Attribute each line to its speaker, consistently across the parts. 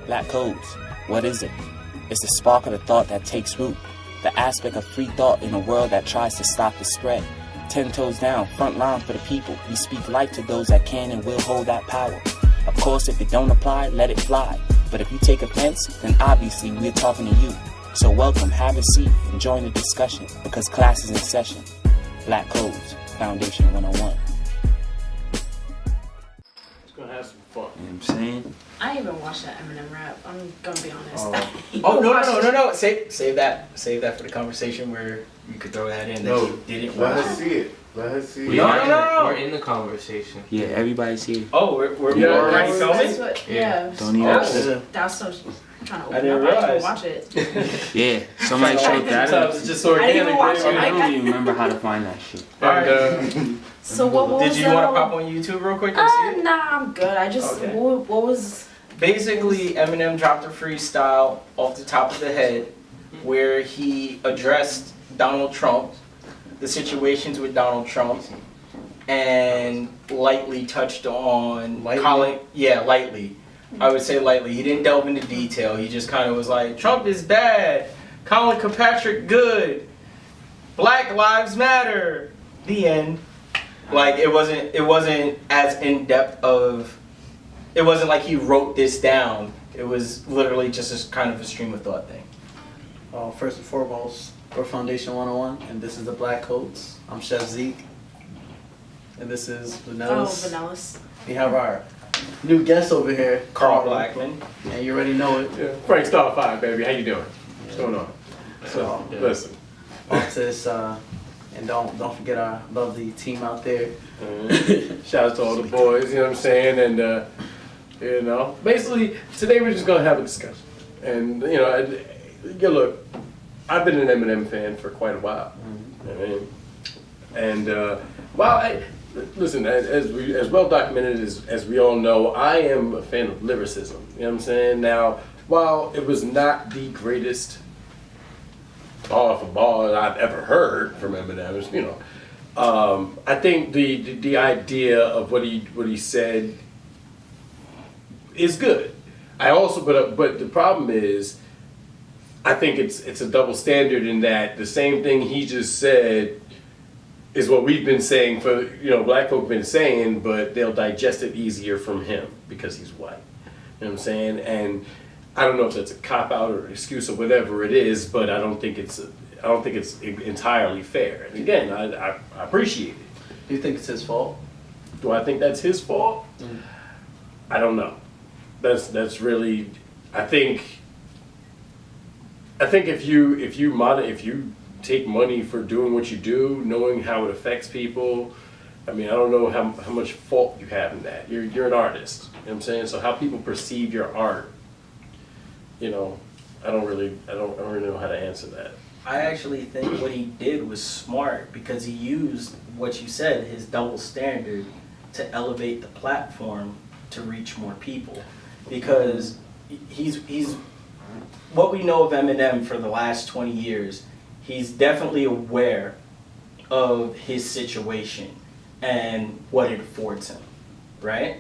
Speaker 1: Black codes, what is it? It's the spark of the thought that takes root, the aspect of free thought in a world that tries to stop the spread. 10 toes down, front line for the people. We speak life to those that can and will hold that power. Of course, if it don't apply, let it fly. But if you take offense, then obviously we're talking to you. So welcome, have a seat, and join the discussion, because class is in session. Black Codes, Foundation 101.
Speaker 2: It's gonna have some fun.
Speaker 1: You know what I'm saying?
Speaker 3: I didn't even watch that Eminem rap. I'm gonna be honest.
Speaker 4: Oh no! Save that for the conversation where you could throw that in. That you didn't
Speaker 5: Let
Speaker 4: watch.
Speaker 5: her see it. Let her see it.
Speaker 4: No.
Speaker 2: We're in the conversation.
Speaker 1: Yeah, everybody's here.
Speaker 4: Oh, we're already
Speaker 3: That's
Speaker 4: filming.
Speaker 3: what,
Speaker 2: Yeah.
Speaker 1: Don't even
Speaker 3: That's so trying to
Speaker 4: I
Speaker 3: open
Speaker 4: didn't
Speaker 3: up. I didn't
Speaker 4: realize.
Speaker 3: watch it.
Speaker 1: Yeah, somebody showed that.
Speaker 4: Sometimes it's just
Speaker 3: I
Speaker 4: organic.
Speaker 3: didn't even watch it.
Speaker 1: I don't even remember how to find that shit.
Speaker 4: Alright.
Speaker 3: So what was
Speaker 4: Did you want to pop on YouTube real quick and see it?
Speaker 3: Nah, I'm good. I just
Speaker 4: Okay.
Speaker 3: what was
Speaker 4: Basically, Eminem dropped a freestyle off the top of the head where he addressed Donald Trump, the situations with Donald Trump, and lightly touched on Colin. Yeah, lightly. I would say lightly. He didn't delve into detail. He just kind of was like, Trump is bad, Colin Kirkpatrick good, Black Lives Matter. The end. Like it wasn't as in depth of. It wasn't like he wrote this down. It was literally just a kind of a stream of thought thing.
Speaker 6: First and foremost, we're Foundation 101, and this is the Black Coats. I'm Chef Zeke, and this is Vanellis.
Speaker 3: Vanellis.
Speaker 6: We have our new guest over here,
Speaker 4: Carl Blackman.
Speaker 6: and you already know it.
Speaker 2: Yeah. Frank Star 5, baby. How you doing? What's going on?
Speaker 6: So,
Speaker 2: Listen.
Speaker 6: artists, and don't forget our lovely team out there.
Speaker 2: Shout out to all the boys, you know what I'm saying? And, basically, today we're just going to have a discussion. And, look, I've been an Eminem fan for quite a while. You know what I mean? And, listen, as well documented as we all know, I am a fan of lyricism. You know what I'm saying? Now, while it was not the greatest bar for bar that I've ever heard from Eminem, I think the idea of what he said is good. I also, but the problem is, I think it's a double standard in that the same thing he just said is what we've been saying for, black folk been saying, but they'll digest it easier from him because he's white. You know what I'm saying? And I don't know if that's a cop out or an excuse or whatever it is, but I don't think it's entirely fair. And again, I appreciate it.
Speaker 6: Do you think it's his fault?
Speaker 2: Do I think that's his fault? I don't know. That's really, I think if you take money for doing what you do, knowing how it affects people, I mean, I don't know how much fault you have in that. You're an artist, you know what I'm saying? So how people perceive your art, I don't really know how to answer that.
Speaker 4: I actually think what he did was smart because he used what you said, his double standard, to elevate the platform to reach more people. Because he's what we know of Eminem for the last 20 years, he's definitely aware of his situation and what it affords him, right?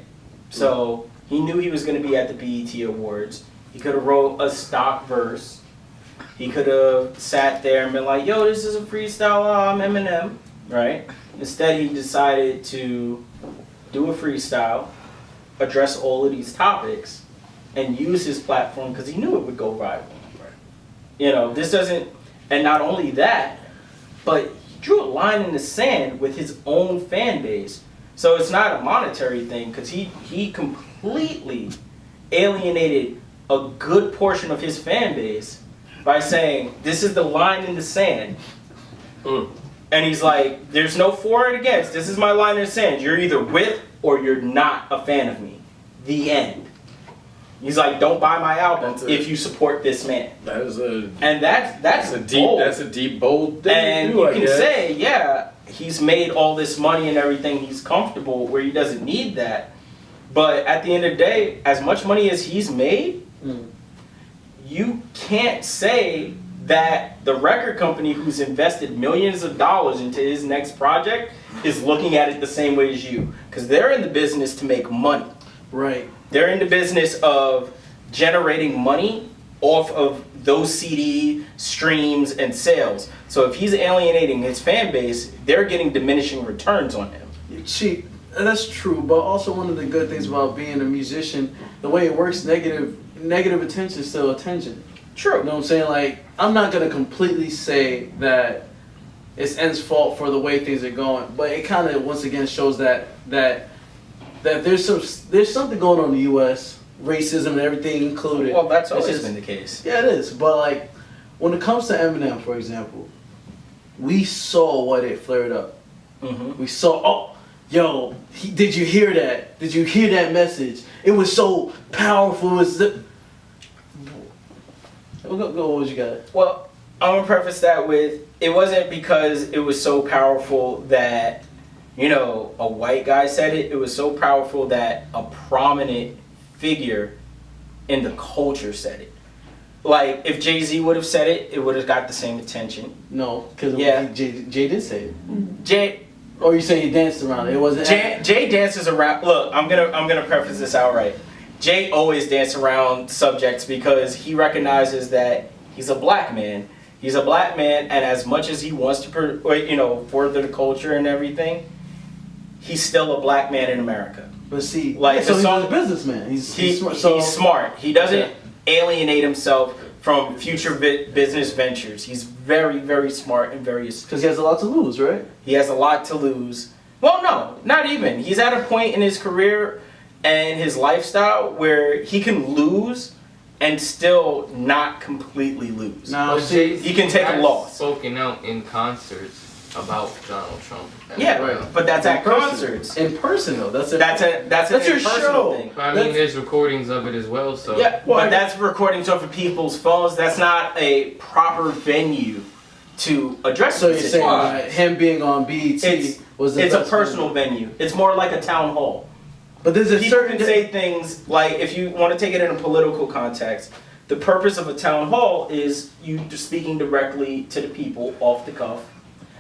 Speaker 4: So he knew he was going to be at the BET Awards. He could have wrote a stock verse. He could have sat there and been like, yo, this is a freestyle, I'm Eminem, right? Instead, he decided to do a freestyle, address all of these topics, and use his platform because he knew it would go viral. This doesn't, and not only that, but he drew a line in the sand with his own fan base. So it's not a monetary thing because he completely alienated a good portion of his fan base by saying, this is the line in the sand. And he's like, there's no for or against. This is my line in the sand. You're either with or you're not a fan of me. The end. He's like, don't buy my album if you support this man.
Speaker 2: That's
Speaker 4: a
Speaker 2: deep, bold thing.
Speaker 4: And
Speaker 2: to do,
Speaker 4: you
Speaker 2: I
Speaker 4: can
Speaker 2: guess.
Speaker 4: say, yeah, he's made all this money and everything. He's comfortable where he doesn't need that. But at the end of the day, as much money as he's made, you can't say that the record company who's invested millions of dollars into his next project is looking at it the same way as you. Because they're in the business to make money.
Speaker 6: Right.
Speaker 4: They're in the business of generating money off of those CD streams and sales. So if he's alienating his fan base, they're getting diminishing returns on him.
Speaker 6: See, that's true, but also one of the good things about being a musician, the way it works, negative attention is still attention.
Speaker 4: True.
Speaker 6: You know what I'm saying? Like, I'm not gonna completely say that it's N's fault for the way things are going, but it kind of once again shows that there's something going on in the U.S. Racism and everything included.
Speaker 4: Well, that's
Speaker 6: It's
Speaker 4: always
Speaker 6: just-
Speaker 4: been the case.
Speaker 6: Yeah, it is. But like, when it comes to Eminem, for example, we saw what it flared up.
Speaker 4: Mm-hmm.
Speaker 6: We saw, oh, yo, did you hear that? Did you hear that message? It was so powerful. It was the... Go, what you got?
Speaker 4: Well, I'm gonna preface that with it wasn't because it was so powerful that, you know, a white guy said it. It was so powerful that a prominent figure in the culture said it. Like, if Jay-Z would have said it, it would have got the same attention.
Speaker 6: No, because
Speaker 4: Yeah.
Speaker 6: Jay did say it.
Speaker 4: Jay
Speaker 6: Or you say he danced around it? It wasn't.
Speaker 4: Jay dances around. Look, I'm gonna preface this outright. Jay always dances around subjects because he recognizes that he's a black man. He's a black man, and as much as he wants to, further the culture and everything, he's still a black man in America.
Speaker 6: But see,
Speaker 4: Like,
Speaker 6: so
Speaker 4: the
Speaker 6: he's
Speaker 4: song-
Speaker 6: a businessman. He's smart.
Speaker 4: He's smart. He doesn't
Speaker 6: Okay.
Speaker 4: alienate himself from future business ventures. He's very, very smart and very.
Speaker 6: Because he has a lot to lose, right?
Speaker 4: He has a lot to lose. Well, no, not even. He's at a point in his career and his lifestyle where he can lose and still not completely lose.
Speaker 6: Now,
Speaker 5: But
Speaker 6: see,
Speaker 5: Jay-Z
Speaker 4: you can take a
Speaker 5: has
Speaker 4: loss.
Speaker 5: Spoken out in concerts about Donald Trump. as
Speaker 4: Yeah,
Speaker 5: well.
Speaker 4: but that's at
Speaker 6: in person.
Speaker 4: concerts.
Speaker 6: In person, though. That's
Speaker 4: That's an
Speaker 6: your
Speaker 4: impersonal
Speaker 6: show.
Speaker 4: thing.
Speaker 5: But I mean, there's recordings of it as well, so.
Speaker 4: Yeah,
Speaker 6: Well,
Speaker 4: but that's recordings off of people's phones. That's not a proper venue to address
Speaker 6: So
Speaker 4: the
Speaker 6: you're saying
Speaker 4: situation.
Speaker 6: that him being on BET was the
Speaker 4: It's a
Speaker 6: best
Speaker 4: personal
Speaker 6: venue.
Speaker 4: venue. It's more like a town hall.
Speaker 6: But there's a
Speaker 4: People
Speaker 6: certain
Speaker 4: can say things like, if you want to take it in a political context, the purpose of a town hall is you just speaking directly to the people off the cuff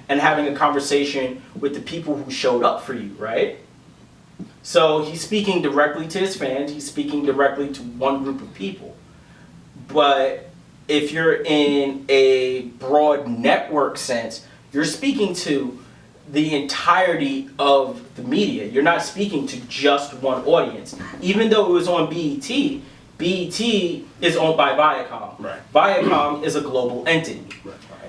Speaker 4: and having a conversation with the people who showed up for you, right? So he's speaking directly to his fans, he's speaking directly to one group of people. But if you're in a broad network sense, you're speaking to the entirety of the media. You're not speaking to just one audience. Even though it was on BET, BET is owned by Viacom.
Speaker 2: Right.
Speaker 4: Viacom is a global entity.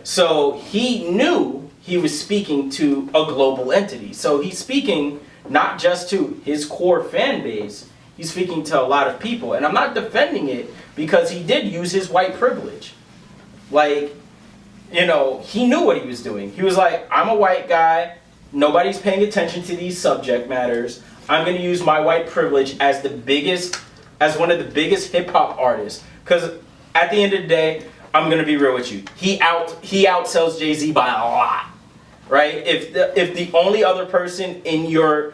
Speaker 4: So he knew he was speaking to a global entity. So he's speaking not just to his core fan base, he's speaking to a lot of people. And I'm not defending it because he did use his white privilege. Like, you know, he knew what he was doing. He was like, I'm a white guy, nobody's paying attention to these subject matters. I'm gonna use my white privilege as one of the biggest hip hop artists. Because at the end of the day, I'm gonna be real with you. He outsells Jay-Z by a lot, right? If the only other person in your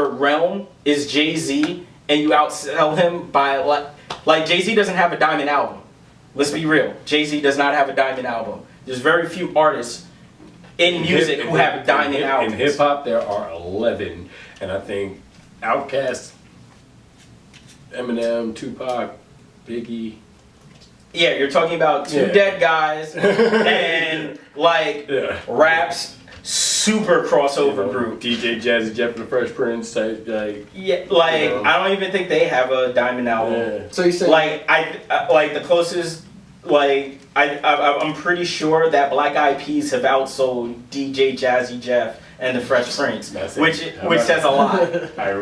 Speaker 4: realm is Jay-Z, and you outsell him by like Jay-Z doesn't have a diamond album. Let's be real. Jay-Z does not have a diamond album. There's very few artists in music who have diamond albums.
Speaker 2: In hip hop, there are 11, and I think Outkast, Eminem, Tupac, Biggie.
Speaker 4: Yeah, you're talking about two dead guys and like raps super crossover group.
Speaker 2: DJ Jazzy Jeff and the Fresh Prince type, like.
Speaker 4: Yeah, like
Speaker 2: You know.
Speaker 4: I don't even think they have a diamond album.
Speaker 2: Yeah.
Speaker 6: So you say
Speaker 4: Like I like the closest. Like I'm pretty sure that Black Eyed Peas have outsold DJ Jazzy Jeff and the Fresh Prince,
Speaker 2: That's it.
Speaker 4: which says a lot.
Speaker 2: I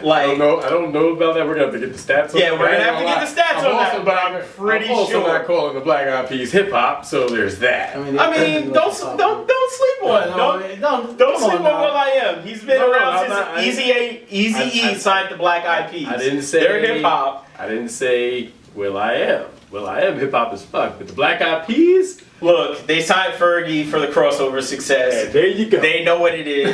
Speaker 4: Like-
Speaker 2: don't know about that. We're gonna have to get the stats on
Speaker 4: Yeah,
Speaker 2: that.
Speaker 4: we're gonna
Speaker 2: I ain't
Speaker 4: have to
Speaker 2: gonna
Speaker 4: get the stats
Speaker 2: lie.
Speaker 4: on that, but I'm pretty
Speaker 2: I'm also
Speaker 4: sure.
Speaker 2: not calling the Black Eyed Peas hip hop, so there's that.
Speaker 4: I mean, don't sleep on. Don't sleep on Will I Am. He's been
Speaker 2: No,
Speaker 4: around
Speaker 2: I'm not-
Speaker 4: since Easy
Speaker 2: I-
Speaker 4: E signed the Black Eyed Peas.
Speaker 2: I didn't say
Speaker 4: they're hip hop.
Speaker 2: I didn't say Will I Am. Will I Am hip hop as fuck, but the Black Eyed Peas,
Speaker 4: Look, they signed Fergie for the crossover success.
Speaker 2: yeah, there you go.
Speaker 4: They know what it is.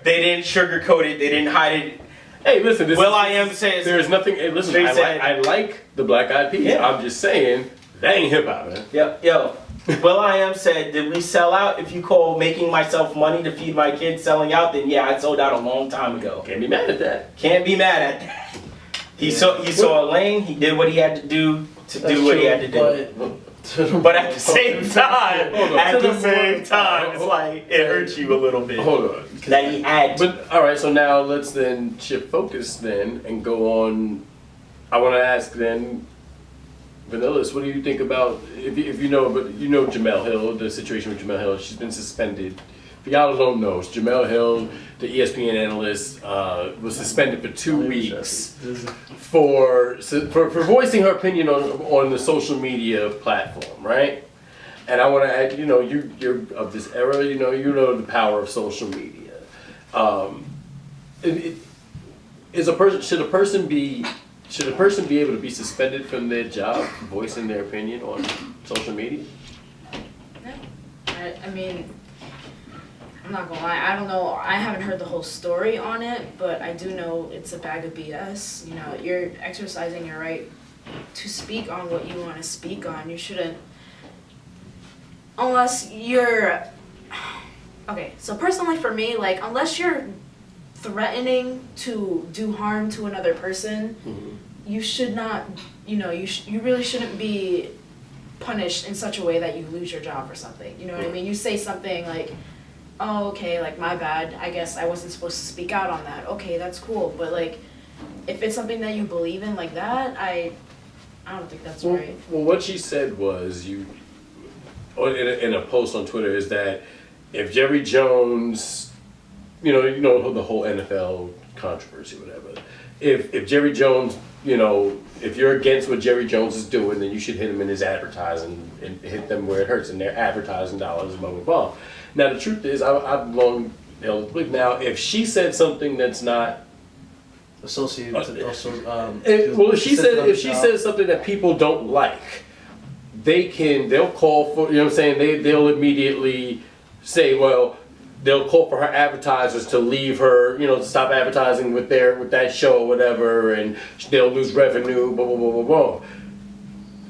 Speaker 4: They didn't sugarcoat it. They didn't hide it.
Speaker 2: Hey, listen.
Speaker 4: Will I Am says
Speaker 2: There's nothing. Hey, listen,
Speaker 4: Straight
Speaker 2: I
Speaker 4: said-
Speaker 2: like the Black Eyed Peas.
Speaker 4: Yeah.
Speaker 2: I'm just saying that ain't hip hop, man.
Speaker 4: Yo. Will I Am said, did we sell out? If you call making myself money to feed my kids selling out, then yeah, I sold out a long time ago.
Speaker 2: Can't be mad at that.
Speaker 4: Can't be mad at that. He saw a lane. He did what he had to do to
Speaker 6: That's
Speaker 4: do what he
Speaker 6: true,
Speaker 4: had to do.
Speaker 6: But,
Speaker 4: But at the same time,
Speaker 2: Hold on.
Speaker 4: it's like it hurts you a little bit.
Speaker 2: Hold on.
Speaker 4: That he had to.
Speaker 2: But all right, so now let's then shift focus then and go on. I want to ask then, Vanillas, what do you think about if you know, but you know Jamel Hill, the situation with Jamel Hill. She's been suspended. For y'all who don't know, Jamel Hill, the ESPN analyst, was suspended for 2 weeks for voicing her opinion on the social media platform, right? And I want to add, you know, you're of this era, you know the power of social media. Should a person be able to be suspended from their job for voicing their opinion on social media?
Speaker 3: I mean, I'm not gonna lie, I don't know, I haven't heard the whole story on it, but I do know it's a bag of BS. You know, you're exercising your right to speak on what you want to speak on. You shouldn't, unless you're, okay, so personally for me, like, unless you're threatening to do harm to another person, you should not, you know, you really shouldn't be punished in such a way that you lose your job or something. You know what I mean? You say something like, oh, okay, like, my bad, I guess I wasn't supposed to speak out on that. Okay, that's cool, but, like, if it's something that you believe in like that, I don't think that's right.
Speaker 2: Well, what she said was, in a post on Twitter, is that if Jerry Jones, you know the whole NFL controversy, whatever. If Jerry Jones, you know, if you're against what Jerry Jones is doing, then you should hit him in his advertising and hit them where it hurts, and their advertising dollars blah blah blah. Now the truth is, I've long held the belief. Now, if she said something that's not
Speaker 6: associated to also,
Speaker 2: if she says something that people don't like, they'll call for, you know what I'm saying, they'll immediately say, well, they'll call for her advertisers to leave her, you know, to stop advertising with that show or whatever, and they'll lose revenue, blah blah blah blah blah.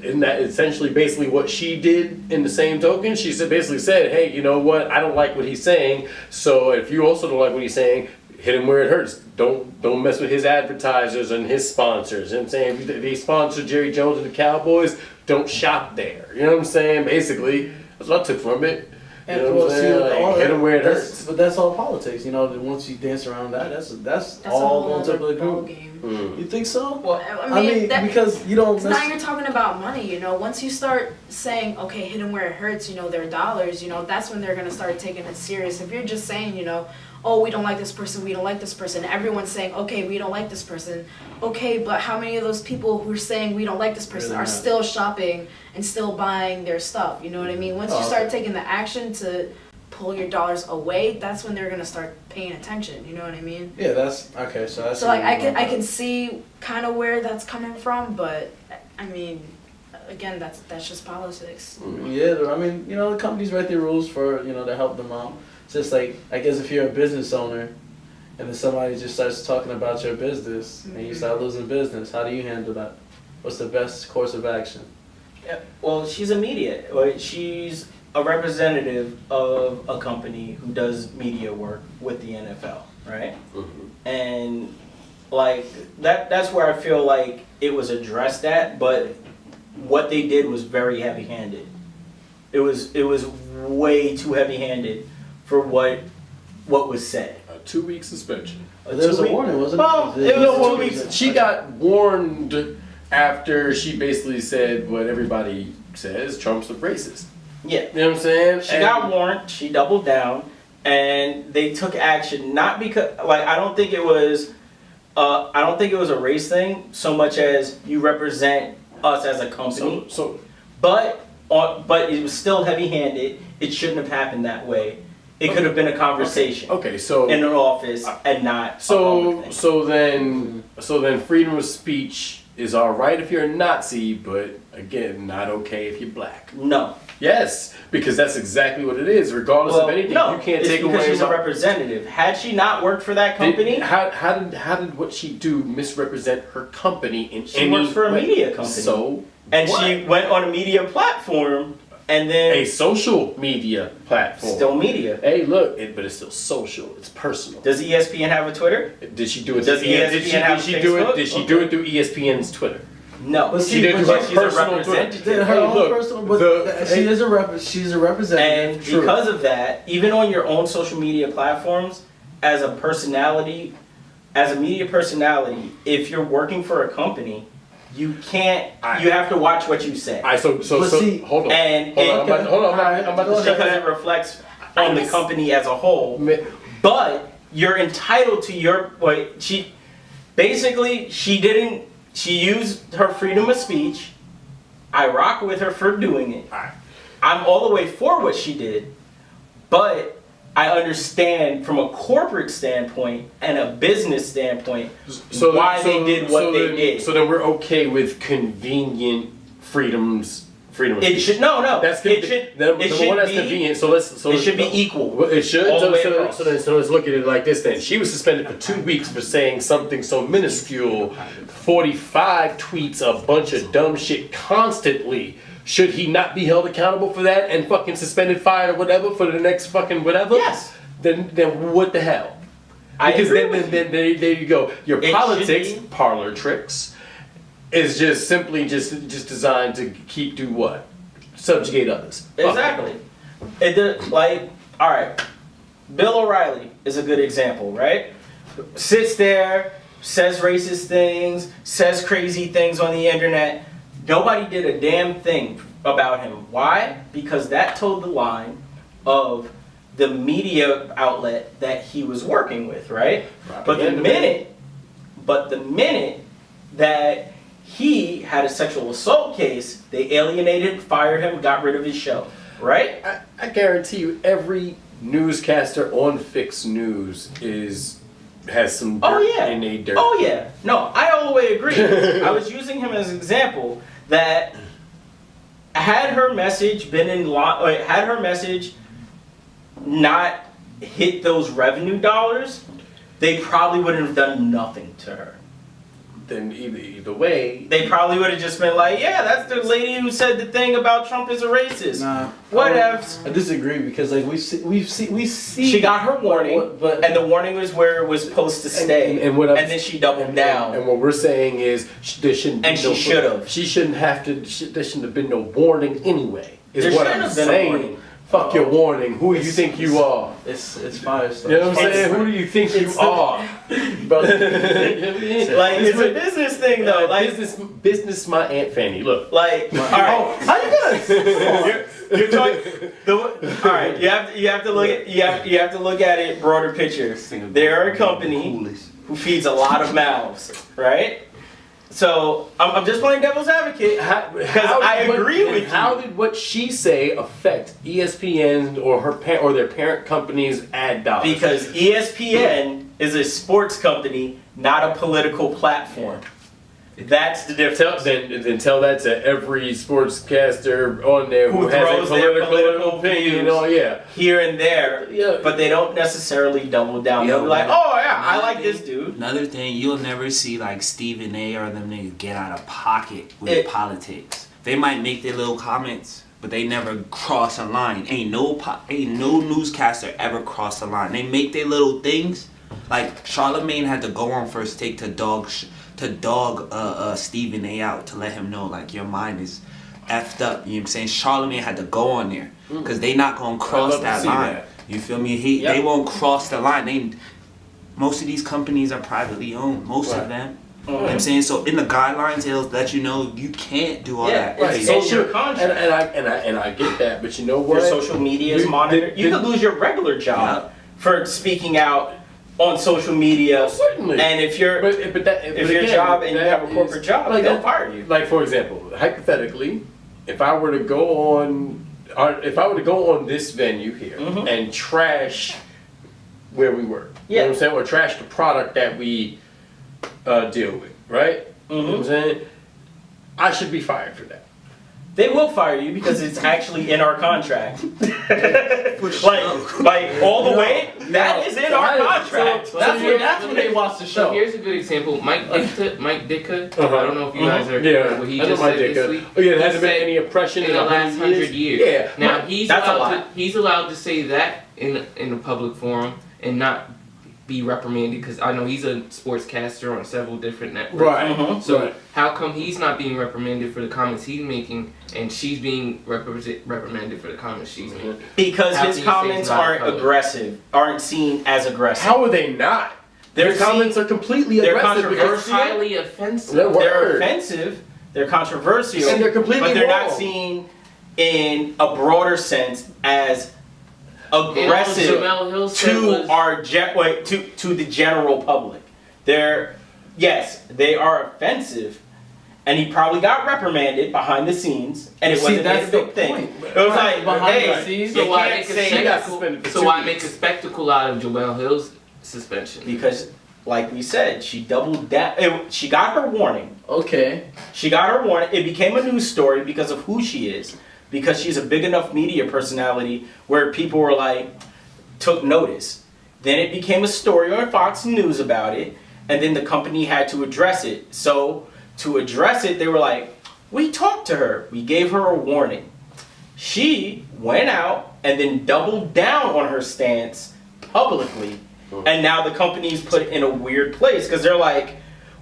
Speaker 2: Isn't that essentially basically what she did in the same token? She basically said, hey, you know what, I don't like what he's saying, so if you also don't like what he's saying, hit him where it hurts. Don't mess with his advertisers and his sponsors. You know what I'm saying? If they sponsor Jerry Jones and the Cowboys, don't shop there. You know what I'm saying? Basically, that's what I took from it. You know what I'm saying? Like, hit him where it hurts.
Speaker 6: But that's all politics, you know. Once you dance around that's all going to the group. You think so?
Speaker 3: Well, I mean
Speaker 6: because you don't.
Speaker 3: Now you're talking about money, you know. Once you start saying, okay, hit them where it hurts, you know, their dollars, you know, that's when they're gonna start taking it serious. If you're just saying, you know, oh, we don't like this person, we don't like this person, everyone's saying, okay, we don't like this person. Okay, but how many of those people who are saying we don't like this person are still shopping and still buying their stuff? You know what I mean? Once you start taking the action to pull your dollars away, that's when they're gonna start paying attention. You know what I mean?
Speaker 6: Yeah, that's okay. So that's
Speaker 3: so like I can see kind of where that's coming from, but I mean, again, that's just politics.
Speaker 6: Yeah, I mean, you know, the companies write their rules for, you know, to help them out. It's just like, I guess if you're a business owner and then somebody just starts talking about your business and you start losing business, how do you handle that? What's the best course of action?
Speaker 4: Yeah, well, she's a media. She's a representative of a company who does media work with the NFL, right? Mm-hmm. And like that's where I feel like it was addressed at, but what they did was very heavy-handed. It was way too heavy-handed for what was said.
Speaker 2: A 2-week suspension.
Speaker 6: There was a warning, wasn't it?
Speaker 4: Well, it was 2 weeks.
Speaker 2: She got warned after she basically said what everybody says, Trump's a racist.
Speaker 4: Yeah.
Speaker 2: You know what I'm saying?
Speaker 4: She got warned, she doubled down, and they took action, not because, like, I don't think it was a race thing, so much as you represent us as a company. But it was still heavy-handed. It shouldn't have happened that way. It could have been a conversation.
Speaker 2: Okay, so
Speaker 4: in an office and not
Speaker 2: so then freedom of speech is all right if you're a Nazi, but again, not okay if you're black.
Speaker 4: No.
Speaker 2: Yes, because that's exactly what it is. Regardless of anything, you can't take away.
Speaker 4: Because she's a representative. Had she not worked for that company,
Speaker 2: how did what she do misrepresent her company in any way?
Speaker 4: She works for a media company.
Speaker 2: So
Speaker 4: and what? She went on a media platform And then
Speaker 2: A social media platform.
Speaker 4: still media.
Speaker 2: Hey, look, but it's still social. It's personal.
Speaker 4: Does ESPN have a Twitter?
Speaker 2: Did she do it?
Speaker 4: Does ESPN
Speaker 2: did
Speaker 4: have
Speaker 2: she do
Speaker 4: Facebook?
Speaker 2: it? Did she do it through ESPN's Twitter?
Speaker 4: No.
Speaker 6: But
Speaker 2: She did
Speaker 6: but
Speaker 2: do her
Speaker 6: she's
Speaker 4: she's a
Speaker 2: personal
Speaker 4: representative.
Speaker 2: Twitter.
Speaker 6: her
Speaker 2: Hey,
Speaker 6: own
Speaker 2: look,
Speaker 6: personal, but
Speaker 2: the-
Speaker 6: she is she's a representative.
Speaker 4: And
Speaker 2: True.
Speaker 4: because of that, even on your own social media platforms, as a personality, as a media personality, if you're working for a company, you can't. You have to watch what you say.
Speaker 2: So
Speaker 6: But see,
Speaker 2: hold on.
Speaker 4: And
Speaker 2: Hold on. I'm about, hold on. I'm about to shut
Speaker 4: because
Speaker 2: that.
Speaker 4: it reflects on the company as a whole.
Speaker 2: Ma-
Speaker 4: But you're entitled to your what she basically she used her freedom of speech. I rock with her for doing it.
Speaker 2: Alright.
Speaker 4: I'm all the way for what she did, but I understand from a corporate standpoint and a business standpoint why they did what they did.
Speaker 2: So then we're okay with convenient freedoms. Freedom of
Speaker 4: It
Speaker 2: speech.
Speaker 4: should no.
Speaker 2: That's
Speaker 4: It should.
Speaker 2: number
Speaker 4: It
Speaker 2: one.
Speaker 4: should
Speaker 2: That's
Speaker 4: be.
Speaker 2: convenient. So let's.
Speaker 4: It should be equal.
Speaker 2: Well, it should.
Speaker 4: All the way
Speaker 2: So
Speaker 4: across.
Speaker 2: let's look at it like this. Then she was suspended for 2 weeks for saying something so minuscule. 45 tweets a bunch of dumb shit constantly. Should he not be held accountable for that and fucking suspended, fired, or whatever for the next fucking whatever?
Speaker 4: Yes.
Speaker 2: Then what the hell?
Speaker 4: I
Speaker 2: Because
Speaker 4: agree
Speaker 2: then,
Speaker 4: with
Speaker 2: then, then there you go. Your
Speaker 4: It
Speaker 2: politics,
Speaker 4: should be.
Speaker 2: parlor tricks, is just simply just designed to do what? Subjugate others. Fuck
Speaker 4: Exactly. It did, like, all right. Bill O'Reilly is a good example, right? Sits there, says racist things, says crazy things on the internet. Nobody did a damn thing about him. Why? Because that told the line of the media outlet that he was working with, right? But the minute that he had a sexual assault case, they alienated, fired him, got rid of his show, right?
Speaker 2: I guarantee you, every newscaster on Fix News has some dirt
Speaker 4: Oh yeah.
Speaker 2: in their dirt.
Speaker 4: Oh yeah. No, I all the way agree. I was using him as an example that had her message been in line, had her message not hit those revenue dollars, they probably wouldn't have done nothing to her.
Speaker 2: Then either way,
Speaker 4: They probably would have just been like, yeah, that's the lady who said the thing about Trump is a racist.
Speaker 6: Nah,
Speaker 4: Whatever.
Speaker 6: I disagree because like we see.
Speaker 4: She got her warning,
Speaker 6: but
Speaker 4: and the warning was where it was supposed to stay,
Speaker 2: and what I'm-
Speaker 4: then she doubled down.
Speaker 2: and what we're saying is there shouldn't be
Speaker 4: And she should've.
Speaker 2: She shouldn't have to. There shouldn't have been no warning anyway. Is
Speaker 4: There
Speaker 2: what
Speaker 4: shouldn't
Speaker 2: I'm
Speaker 4: have been a
Speaker 2: saying.
Speaker 4: warning.
Speaker 2: Fuck your warning. Who do you think you are?
Speaker 6: it's fire stuff.
Speaker 2: You know what I'm
Speaker 4: It's-
Speaker 2: saying? Who do you think you
Speaker 4: it's-
Speaker 2: are? Brother?
Speaker 4: Like it's a business thing though. Like
Speaker 2: business. My Aunt Fanny. Look.
Speaker 4: Like, all right,
Speaker 6: How you gonna?
Speaker 4: you're talking. All right, you have to look at you have to look at it broader picture. They're a company who feeds a lot of mouths, right? So I'm just playing devil's advocate because I agree with you.
Speaker 2: How did what she say affect ESPN or or their parent company's ad dollars?
Speaker 4: Because ESPN is a sports company, not a political platform. That's the difference.
Speaker 2: Then tell that to every sportscaster on there who,
Speaker 4: Who
Speaker 2: has
Speaker 4: throws
Speaker 2: a
Speaker 4: their
Speaker 2: political
Speaker 4: political
Speaker 2: opinion.
Speaker 4: views.
Speaker 2: Oh yeah.
Speaker 4: Here and there,
Speaker 2: Yeah.
Speaker 4: but they don't necessarily double down.
Speaker 1: Yeah,
Speaker 4: They'll be like,
Speaker 1: but-
Speaker 4: oh yeah, I like this dude.
Speaker 1: Another thing, you'll never see like Stephen A. or them niggas get out of pocket with
Speaker 4: It-
Speaker 1: politics. They might make their little comments, but they never cross a line. Ain't no newscaster ever cross a line. They make their little things. Like Charlemagne had to go on First Take to dog Stephen A. out to let him know like your mind is effed up. You know what I'm saying? Charlemagne had to go on there because they not gonna cross
Speaker 2: love to
Speaker 1: that
Speaker 2: see
Speaker 1: line.
Speaker 2: that.
Speaker 1: You feel me?
Speaker 2: Yep.
Speaker 1: They won't cross the line. Most of these companies are privately owned. Most
Speaker 2: Right.
Speaker 1: of them. You know what I'm saying? So in the guidelines, it'll let you know you can't do all
Speaker 4: Yeah,
Speaker 1: that.
Speaker 2: Right.
Speaker 4: It's
Speaker 2: So
Speaker 4: in your contract.
Speaker 2: and I get that, but you know
Speaker 4: Your
Speaker 2: what?
Speaker 4: social media is
Speaker 2: You-
Speaker 4: monitored. You
Speaker 2: the-
Speaker 4: could lose your regular job for speaking out on social media.
Speaker 2: Oh, certainly.
Speaker 4: And if you're
Speaker 2: But
Speaker 4: if your job and you have a corporate job,
Speaker 2: like
Speaker 4: they'll
Speaker 2: that-
Speaker 4: fire you.
Speaker 2: Like for example, hypothetically, if I were to go on this venue here
Speaker 4: Mhm.
Speaker 2: and trash where we work, you
Speaker 4: Yeah.
Speaker 2: know what I'm saying, or trash the product that we deal with, right? You know what I'm saying? I should be fired for that.
Speaker 4: They will fire you because it's actually in our contract. like all the way, that is in our contract.
Speaker 6: That's when they watch the
Speaker 5: So
Speaker 6: show.
Speaker 5: here's a good example. Mike Ditka. I don't know if you guys are
Speaker 2: Yeah,
Speaker 5: what he
Speaker 2: I know
Speaker 5: just
Speaker 2: Mike
Speaker 5: said this
Speaker 2: Ditka.
Speaker 5: week.
Speaker 2: Oh yeah, there
Speaker 5: He
Speaker 2: hasn't been
Speaker 5: said
Speaker 2: any oppression
Speaker 5: in the last 100 years.
Speaker 2: Yeah.
Speaker 5: Now
Speaker 4: That's a lot.
Speaker 5: he's allowed to say that in a public forum and not be reprimanded because I know he's a sportscaster on several different networks.
Speaker 2: Right.
Speaker 5: So
Speaker 2: Right.
Speaker 5: how come he's not being reprimanded for the comments he's making and she's being reprimanded for the comments she's making?
Speaker 4: Because
Speaker 5: How
Speaker 4: his
Speaker 5: can you say
Speaker 4: comments
Speaker 5: it's not
Speaker 4: aren't
Speaker 5: public?
Speaker 4: aggressive, aren't seen as aggressive.
Speaker 2: How are they not? Their comments are completely
Speaker 4: they're
Speaker 2: aggressive.
Speaker 4: controversial.
Speaker 5: It's highly offensive.
Speaker 2: They're
Speaker 4: They're offensive, they're controversial,
Speaker 2: And they're completely
Speaker 4: but they're not
Speaker 2: wrong.
Speaker 4: seen in a broader sense as aggressive
Speaker 5: Jamel Hill said
Speaker 4: to
Speaker 5: was-
Speaker 4: our to the general public. They are offensive, and he probably got reprimanded behind the scenes, and it wasn't
Speaker 6: that's
Speaker 4: a big
Speaker 6: the
Speaker 4: thing.
Speaker 6: point.
Speaker 4: It was like,
Speaker 6: Behind
Speaker 4: hey,
Speaker 6: the scenes.
Speaker 4: you
Speaker 5: So why
Speaker 4: can't
Speaker 5: make a
Speaker 4: say
Speaker 5: spectacle? So why make a spectacle out of Jamel Hill's suspension?
Speaker 4: because, like we said, she doubled down. She got her warning.
Speaker 6: Okay.
Speaker 4: She got her warning. It became a news story because of who she is. Because she's a big enough media personality where people were like, took notice. Then it became a story on Fox News about it, and then the company had to address it. So to address it, they were like, we talked to her. We gave her a warning. She went out and then doubled down on her stance publicly. And now the company's put in a weird place because they're like,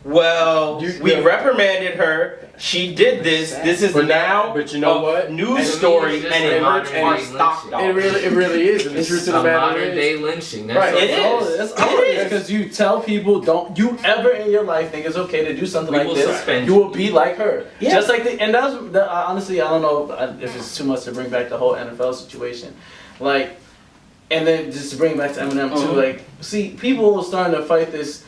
Speaker 4: well, we reprimanded her. She did this. This is
Speaker 2: But
Speaker 4: now
Speaker 2: but you know
Speaker 4: a
Speaker 2: what?
Speaker 4: news
Speaker 5: And
Speaker 4: story,
Speaker 5: it's just
Speaker 4: and it
Speaker 5: a
Speaker 4: hurts
Speaker 5: modern
Speaker 4: our
Speaker 5: day
Speaker 4: stock
Speaker 5: lynching.
Speaker 4: dollars.
Speaker 2: It really is. And the
Speaker 5: It's
Speaker 2: truth of
Speaker 5: a
Speaker 2: the matter
Speaker 5: modern
Speaker 2: is,
Speaker 5: day lynching. That's
Speaker 6: Right.
Speaker 5: all.
Speaker 4: It is.
Speaker 6: That's
Speaker 4: It
Speaker 6: all it
Speaker 4: is.
Speaker 6: is. Because you tell people, don't you ever in your life think it's okay to do something
Speaker 5: We
Speaker 6: like
Speaker 5: will
Speaker 6: this.
Speaker 5: suspend
Speaker 6: You
Speaker 5: you.
Speaker 6: will be like her.
Speaker 4: Yeah.
Speaker 6: Just like and that's honestly, I don't know if it's too much to bring back the whole NFL situation. Like, and then just to bring it back to Eminem too.
Speaker 4: Uh-huh.
Speaker 6: Like, see, people are starting to fight this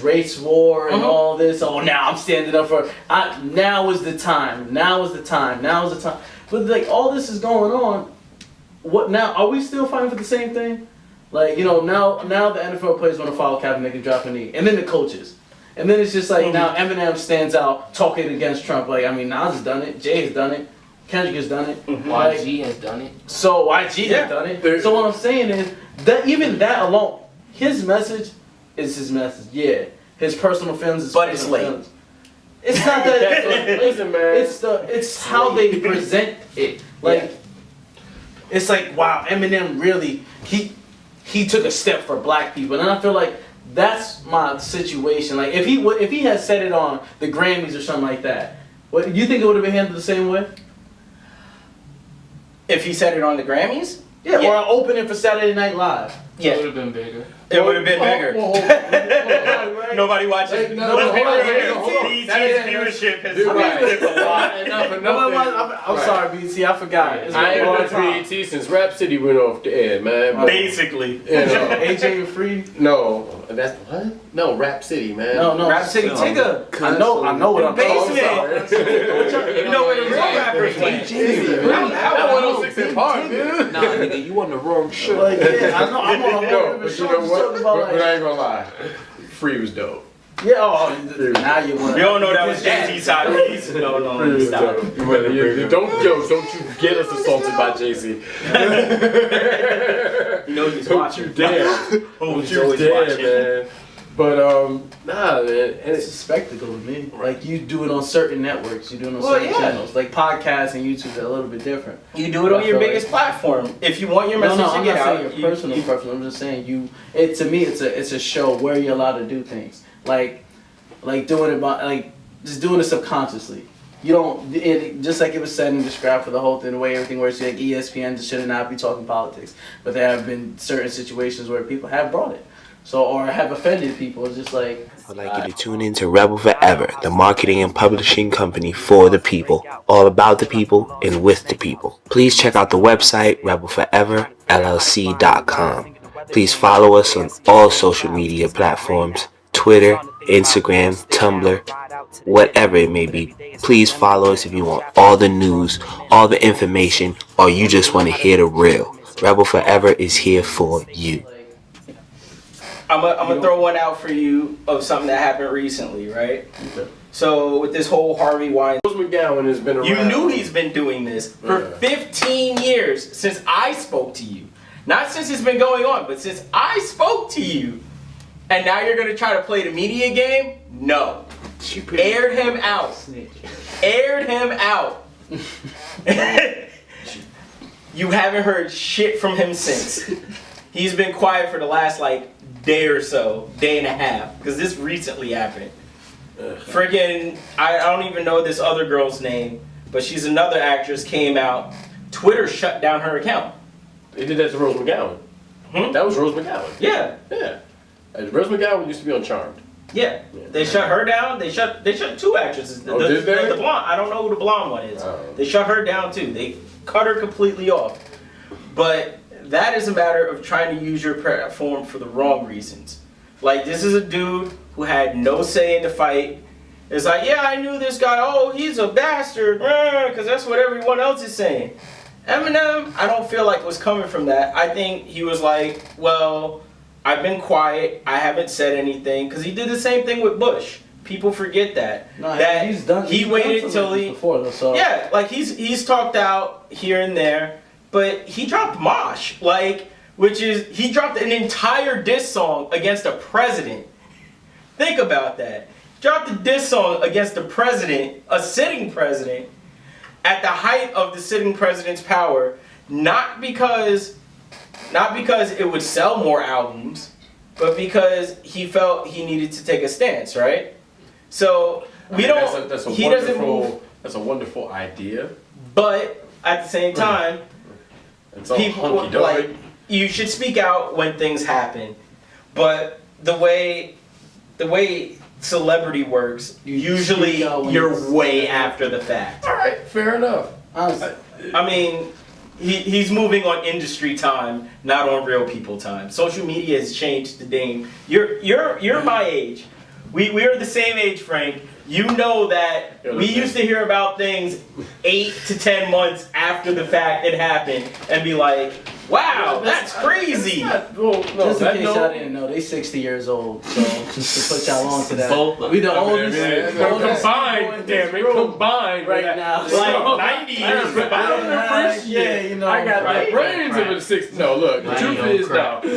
Speaker 6: race war and all this. Oh, now I'm standing up for. Now is the time. Now is the time. Now is the time. But like all this is going on. What now? Are we still fighting for the same thing? Like, you know, now the NFL players want to follow Kaepernick and drop a knee, and then the coaches, and then it's just like now Eminem stands out talking against Trump. Like, I mean, Nas has done it, Jay has done it, Kendrick has done it, like,
Speaker 5: YG has done it.
Speaker 6: so YG has done it. So what I'm saying is that even that alone, his message is his message. Yeah, his personal feelings is
Speaker 4: But it's
Speaker 6: personal
Speaker 4: late.
Speaker 6: feelings. It's not that.
Speaker 2: listen, man.
Speaker 6: It's how they present it. Like, it's like, wow, Eminem really he took a step for black people, and I feel like that's my situation. Like, if he had said it on the Grammys or something like that, what you think it would have been handled the same way?
Speaker 4: If he said it on the Grammys,
Speaker 6: Yeah, or an opening for Saturday Night Live.
Speaker 5: It would have been bigger.
Speaker 4: It would have been bigger.
Speaker 2: Nobody
Speaker 4: watches.
Speaker 2: hold on.
Speaker 4: BET's
Speaker 2: That is-
Speaker 4: viewership has
Speaker 2: Dude, right.
Speaker 4: dipped a lot.
Speaker 6: I'm sorry, BT, I forgot. It's
Speaker 2: I ain't
Speaker 6: been a long
Speaker 2: watched
Speaker 6: time.
Speaker 2: BET since Rap City went off the air, man. But,
Speaker 4: Basically.
Speaker 2: you know,
Speaker 6: AJ and Free.
Speaker 2: no, that's what? No, Rap City, man.
Speaker 6: No.
Speaker 4: Rap City Tigger.
Speaker 6: I know what I'm talking about.
Speaker 4: Basement. You know where the real rappers went.
Speaker 2: That 106 in Park, dude.
Speaker 5: Nah, nigga, you on the wrong shit.
Speaker 6: Like, yeah, I know. I'm on a whole
Speaker 2: No,
Speaker 6: different
Speaker 2: but you
Speaker 6: show
Speaker 2: know
Speaker 6: just
Speaker 2: what?
Speaker 6: talking about,
Speaker 2: But I
Speaker 6: like,
Speaker 2: ain't gonna lie. Free was dope.
Speaker 6: yeah, now you want.
Speaker 4: We all know that was Jay-Z's side piece. No,
Speaker 2: Free was
Speaker 4: stop.
Speaker 2: dope. Don't you get us assaulted by Jay-Z.
Speaker 4: You know he's
Speaker 2: Don't
Speaker 4: watching.
Speaker 2: you dare.
Speaker 4: Oh,
Speaker 2: Don't
Speaker 4: he's
Speaker 2: you
Speaker 4: always
Speaker 2: dare,
Speaker 4: watching.
Speaker 2: man. But, nah, man. And
Speaker 6: It's a spectacle to me. Like, you do it on certain networks, you do it on
Speaker 4: Well,
Speaker 6: certain
Speaker 4: yeah.
Speaker 6: channels. Like podcasts and YouTube are a little bit different.
Speaker 4: You do it on your biggest platform. If you want your message
Speaker 6: No,
Speaker 4: to
Speaker 6: I'm
Speaker 4: get
Speaker 6: not
Speaker 4: out,
Speaker 6: saying your personal preference. I'm just saying to me, it's a show where you're allowed to do things. Like doing it by, like, just doing it subconsciously. You don't, just like it was said and described for the whole thing, the way everything works, like ESPN should not be talking politics. But there have been certain situations where people have brought it. So, or have offended people. It's just like,
Speaker 7: I'd like you to tune in to Rebel Forever, the marketing and publishing company for the people, all about the people and with the people. Please check out the website, rebelforeverllc.com. Please follow us on all social media platforms, Twitter, Instagram, Tumblr, whatever it may be. Please follow us if you want all the news, all the information, or you just want to hear the real. Rebel Forever is here for you.
Speaker 4: I'm gonna throw one out for you of something that happened recently, right? So with this whole Harvey Weinstein,
Speaker 2: Rose McGowan has been around.
Speaker 4: you knew he's been doing this for
Speaker 2: Yeah.
Speaker 4: 15 years since I spoke to you. Not since it's been going on, but since I spoke to you. And now you're gonna try to play the media game? No. Aired him out. Aired him out. You haven't heard shit from him since. He's been quiet for the last day or so, day and a half, because this recently happened. Friggin', I don't even know this other girl's name, but she's another actress, came out. Twitter shut down her account.
Speaker 2: They did that to Rose McGowan. That was Rose McGowan.
Speaker 4: Yeah.
Speaker 2: Yeah. Rose McGowan used to be on Charmed.
Speaker 4: Yeah. They shut her down. They shut two actresses.
Speaker 2: Oh, did they?
Speaker 4: The blonde. I don't know who the blonde one is.
Speaker 2: Oh.
Speaker 4: They shut her down too. They cut her completely off. But that is a matter of trying to use your platform for the wrong reasons. Like, this is a dude who had no say in the fight. It's like, yeah, I knew this guy. Oh, he's a bastard. Because that's what everyone else is saying. Eminem, I don't feel like was coming from that. I think he was like, well, I've been quiet. I haven't said anything. Because he did the same thing with Bush. People forget that.
Speaker 6: No,
Speaker 4: that
Speaker 6: he's done.
Speaker 4: He
Speaker 6: he's
Speaker 4: waited
Speaker 6: done
Speaker 4: till he.
Speaker 6: before, though, so.
Speaker 4: Yeah, like he's talked out here and there, but he dropped Mosh, which is he dropped an entire diss song against a president. Think about that. Dropped a diss song against a president, a sitting president, at the height of the sitting president's power, not because it would sell more albums, but because he felt he needed to take a stance, right? So we don't.
Speaker 2: That's a
Speaker 4: he
Speaker 2: wonderful.
Speaker 4: doesn't move.
Speaker 2: That's a wonderful idea.
Speaker 4: But at the same time,
Speaker 2: It's all
Speaker 4: people
Speaker 2: hunky-dory.
Speaker 4: you should speak out when things happen. But the way celebrity works, usually
Speaker 6: speak out when
Speaker 4: you're
Speaker 6: it's-
Speaker 4: way after the fact.
Speaker 2: All right, fair enough.
Speaker 6: Honestly,
Speaker 4: I mean, he's moving on industry time, not on real people time. Social media has changed the game. You're my age. We are the same age, Frank. You know that we used to hear about things 8 to 10 months after the fact it happened and be like, wow, that's crazy.
Speaker 6: just in case y'all didn't know, they 60 years old, so just to put y'all on to that.
Speaker 5: Both.
Speaker 6: We the oldest.
Speaker 2: Combined, damn it, combined
Speaker 6: right now.
Speaker 4: Like 90 years
Speaker 2: But I don't appreciate.
Speaker 6: Yeah, you know,
Speaker 2: I got
Speaker 4: right,
Speaker 2: the brains
Speaker 5: right.
Speaker 2: of a 60. No, look, the
Speaker 5: Right,
Speaker 2: truth
Speaker 5: no
Speaker 2: is
Speaker 5: crap.
Speaker 2: no.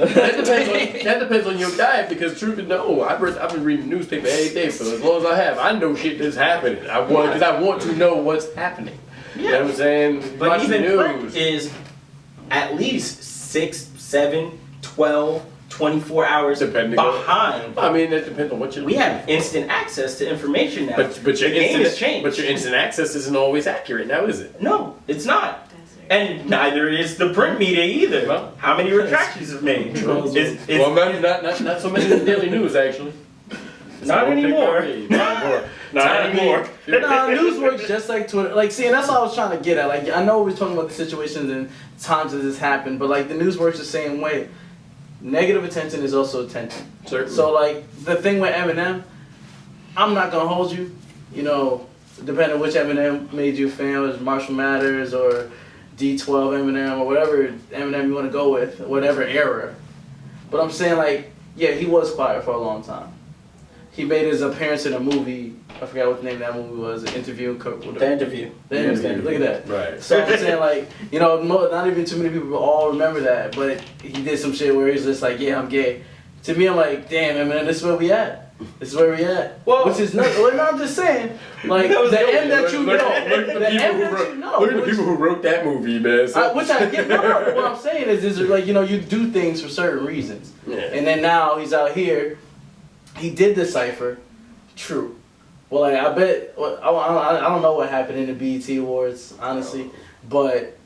Speaker 2: That depends on your diet because truth is no. I've been reading newspaper every day for as long as I have. I know shit that's happening. Because I want to know what's happening. You know what I'm saying?
Speaker 4: But
Speaker 2: Watch the
Speaker 4: even Frank
Speaker 2: news.
Speaker 4: is at least 6, 7, 12, 24 hours
Speaker 2: Depending on-
Speaker 4: behind.
Speaker 2: I mean, that depends on what you're
Speaker 4: We have instant access to information now.
Speaker 2: But your
Speaker 4: the game has
Speaker 2: instant,
Speaker 4: changed.
Speaker 2: but your instant access isn't always accurate now, is it?
Speaker 4: No, it's not.
Speaker 3: That's
Speaker 4: And neither is the print media either.
Speaker 2: Well,
Speaker 4: How many retractions have made? It's
Speaker 2: Well, not so many in the Daily News actually.
Speaker 4: not anymore. Not anymore.
Speaker 6: Nah, news works just like Twitter. Like, see, and that's what I was trying to get at. Like, I know we're talking about the situations and times that this happened, but like the news works the same way. Negative attention is also attention.
Speaker 2: Certainly.
Speaker 6: So like the thing with Eminem, I'm not gonna hold you. You know, depending on which Eminem made you a fan, was Marshall Mathers or D12 Eminem or whatever Eminem you want to go with, whatever era. But I'm saying like, yeah, he was quiet for a long time. He made his appearance in a movie. I forgot what the name of that movie was. An interview.
Speaker 4: The interview.
Speaker 6: The interview. Look at that.
Speaker 2: Right.
Speaker 6: So I'm saying like, you know, not even too many people all remember that, but he did some shit where he's just like, yeah, I'm gay. To me, I'm like, damn, man, this is where we at. This is where we at.
Speaker 4: Well-
Speaker 6: Which is not. Well, I'm just saying, like
Speaker 4: That was
Speaker 6: the
Speaker 4: dope.
Speaker 6: end that you know,
Speaker 2: Look at
Speaker 6: the end that you know.
Speaker 2: Look at the
Speaker 6: which-
Speaker 2: people who wrote that movie, man.
Speaker 6: which I get. No, what I'm saying is like, you know, you do things for certain reasons,
Speaker 2: Yeah.
Speaker 6: and then now he's out here. He did the cipher. True. Well, like, I bet. Well, I don't know what happened in the BET Awards, honestly, but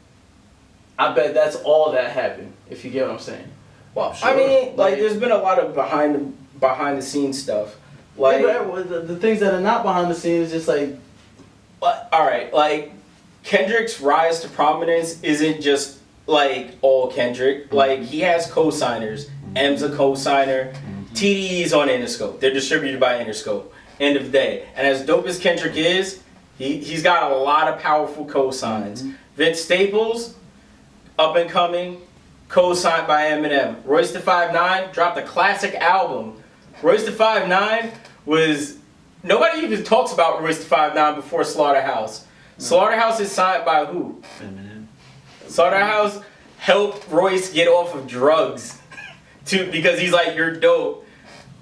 Speaker 6: I bet that's all that happened. If you get what I'm saying.
Speaker 4: Well,
Speaker 2: Sure.
Speaker 4: I mean,
Speaker 6: Like-
Speaker 4: there's been a lot of behind the scenes stuff. Like,
Speaker 6: Yeah, but the things that are not behind the scenes, just like.
Speaker 4: all right, like Kendrick's rise to prominence isn't just like all Kendrick. Like, he has co-signers. M's a co-signer. TDE's on Interscope. They're distributed by Interscope. End of the day. And as dope as Kendrick is, he's got a lot of powerful co-signs. Vince Staples, up and coming, co-signed by Eminem. Royce da 5'9" dropped a classic album. Royce da 5'9" was nobody even talks about Royce the 5'9" before Slaughterhouse. Slaughterhouse is signed by who?
Speaker 6: Eminem.
Speaker 4: Slaughterhouse helped Royce get off of drugs because he's like, you're dope.